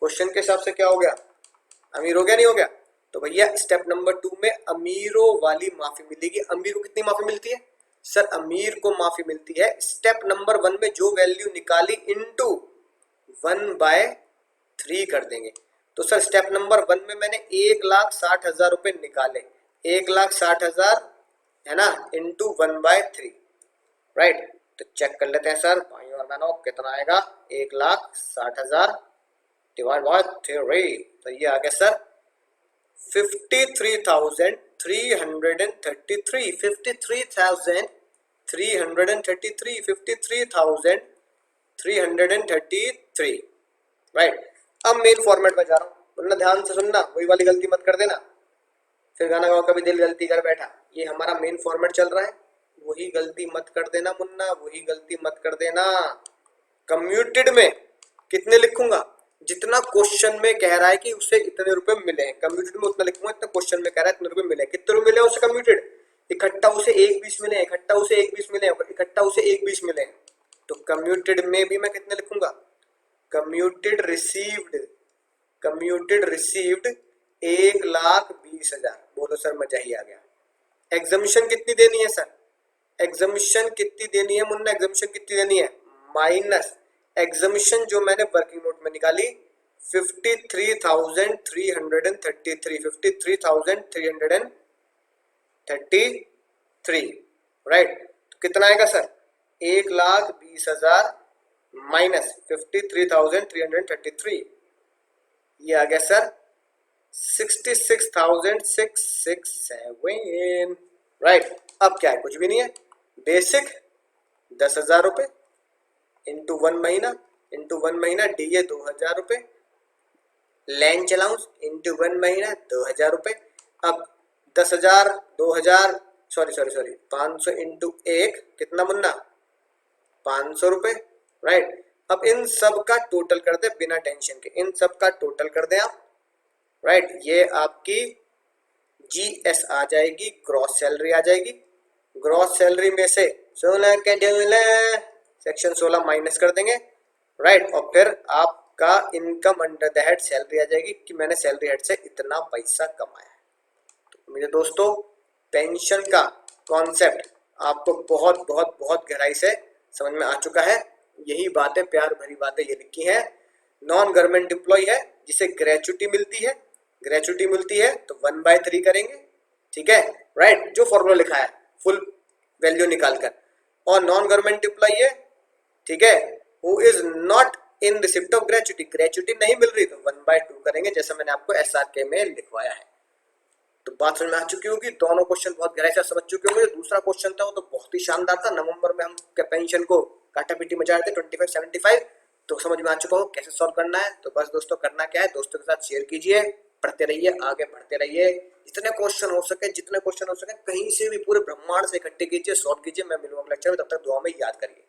क्वेश्चन के हिसाब से क्या हो गया, अमीर हो गया नहीं हो गया? तो भैया स्टेप नंबर 2 में अमीरों वाली माफी मिलेगी। अमीर को कितनी माफी मिलती है सर? अमीर को माफी मिलती है स्टेप नंबर 1 में जो वैल्यू निकाली इनटू 1/3 कर देंगे। तो सर स्टेप नंबर 1 में मैंने 1,60,000 रुपए निकाले, 1,60,000 है ना, इंटू 1/3, राइट। तो चेक कर लेते हैं सर भाई और बहनों कितना आएगा, 1,60,000 डिवाइड बाय 3। तो ये आ गया सर 53,333, 53,333, 53,333, राइट। अब मेन फॉर्मेट में जा रहा हूँ, वरना ध्यान से सुनना, वही वाली गलती मत कर देना, फिर गाना गाओ कभी दिल गलती कर बैठा। ये हमारा मेन फॉर्मेट चल रहा है, वही गलती मत कर देना मुन्ना, वही गलती मत कर देना। कम्यूटेड में कितने लिखूंगा? जितना क्वेश्चन में कह रहा है कि उसे इतने रुपए मिले हैं, कम्यूटेड में उतना लिखूंगा जितना क्वेश्चन में कह रहा है इतने रुपए मिले। कितने रुपए मिले उसे कम्यूटेड? इकट्ठा उसे 1/20 मिले, इकट्ठा उसे 1/20 मिले, इकट्ठा उसे 1/20 मिले। तो कम्यूटेड में भी मैं कितने लिखूंगा? Commuted received, commuted received 1,20,000। बोलो सर मजा ही आ गया। एग्जामिशन कितनी देनी है सर? एग्जामिशन कितनी देनी है मुन्ना? एग्जामिशन कितनी देनी है? माइनस एग्जामिशन जो मैंने वर्किंग नोट में निकाली 53,333, 53,333, राइट। तो कितना आएगा सर? 1,20,000 माइनस 53,333, ये आ गया सर 66,667, राइट। अब क्या है? कुछ भी नहीं है, बेसिक 10,000 रुपए इंटू 1 महीना, इंटू 1 महीना डी ए 2,000 रुपए, लैंड अलाउंस इंटू 1 महीना 2,000 रुपए। अब 10,000 2,000 सॉरी 500 इंटू 1 कितना मुन्ना? 500 रुपए, राइट। अब इन सब का टोटल कर दे बिना टेंशन के, इन सब का टोटल कर दे आप, राइट। ये आपकी जीएस आ जाएगी, ग्रॉस सैलरी आ जाएगी। ग्रॉस सैलरी में से 16 के सेक्शन 16 माइनस कर देंगे, राइट। और फिर आपका income under the head salary आ जाएगी कि मैंने सैलरी हेड से इतना पैसा कमाया है। तो मेरे दोस्तों पेंशन का कॉन्सेप्ट आपको बहुत बहुत बहुत गहराई से समझ में आ चुका है। यही बातें, प्यार भरी बातें ये लिखी हैं। नॉन गवर्नमेंट एम्प्लॉय है जिसे ग्रेचुटी मिलती है, ग्रेचुटी मिलती है तो 1/3 करेंगे, ठीक है, राइट। जो फॉर्मूला लिखा है फुल वैल्यू निकालकर। और नॉन गवर्नमेंट एम्प्लॉय है, ठीक है, who is not in receipt of gratuity, gratuity नहीं मिल रही तो 1/2 करेंगे, जैसा मैंने आपको एसआरके में लिखवाया है। तो बात समझ में आ चुकी होगी, दोनों क्वेश्चन बहुत गहराई से समझ चुके होंगे। दूसरा क्वेश्चन था वो तो बहुत ही शानदार था। नवंबर में हम पेंशन को काटापीटी मचा रहे थे 2575, तो समझ में आ चुका हो कैसे सॉल्व करना है। तो बस दोस्तों करना क्या है, दोस्तों के साथ शेयर कीजिए, पढ़ते रहिए, आगे बढ़ते रहिए, जितने क्वेश्चन हो सके, जितने क्वेश्चन हो सके कहीं से भी पूरे ब्रह्मांड से इकट्ठे कीजिए, सॉल्व कीजिए। मैं मिलूंगा लेक्चर में, तब तक दुआ में याद करिए।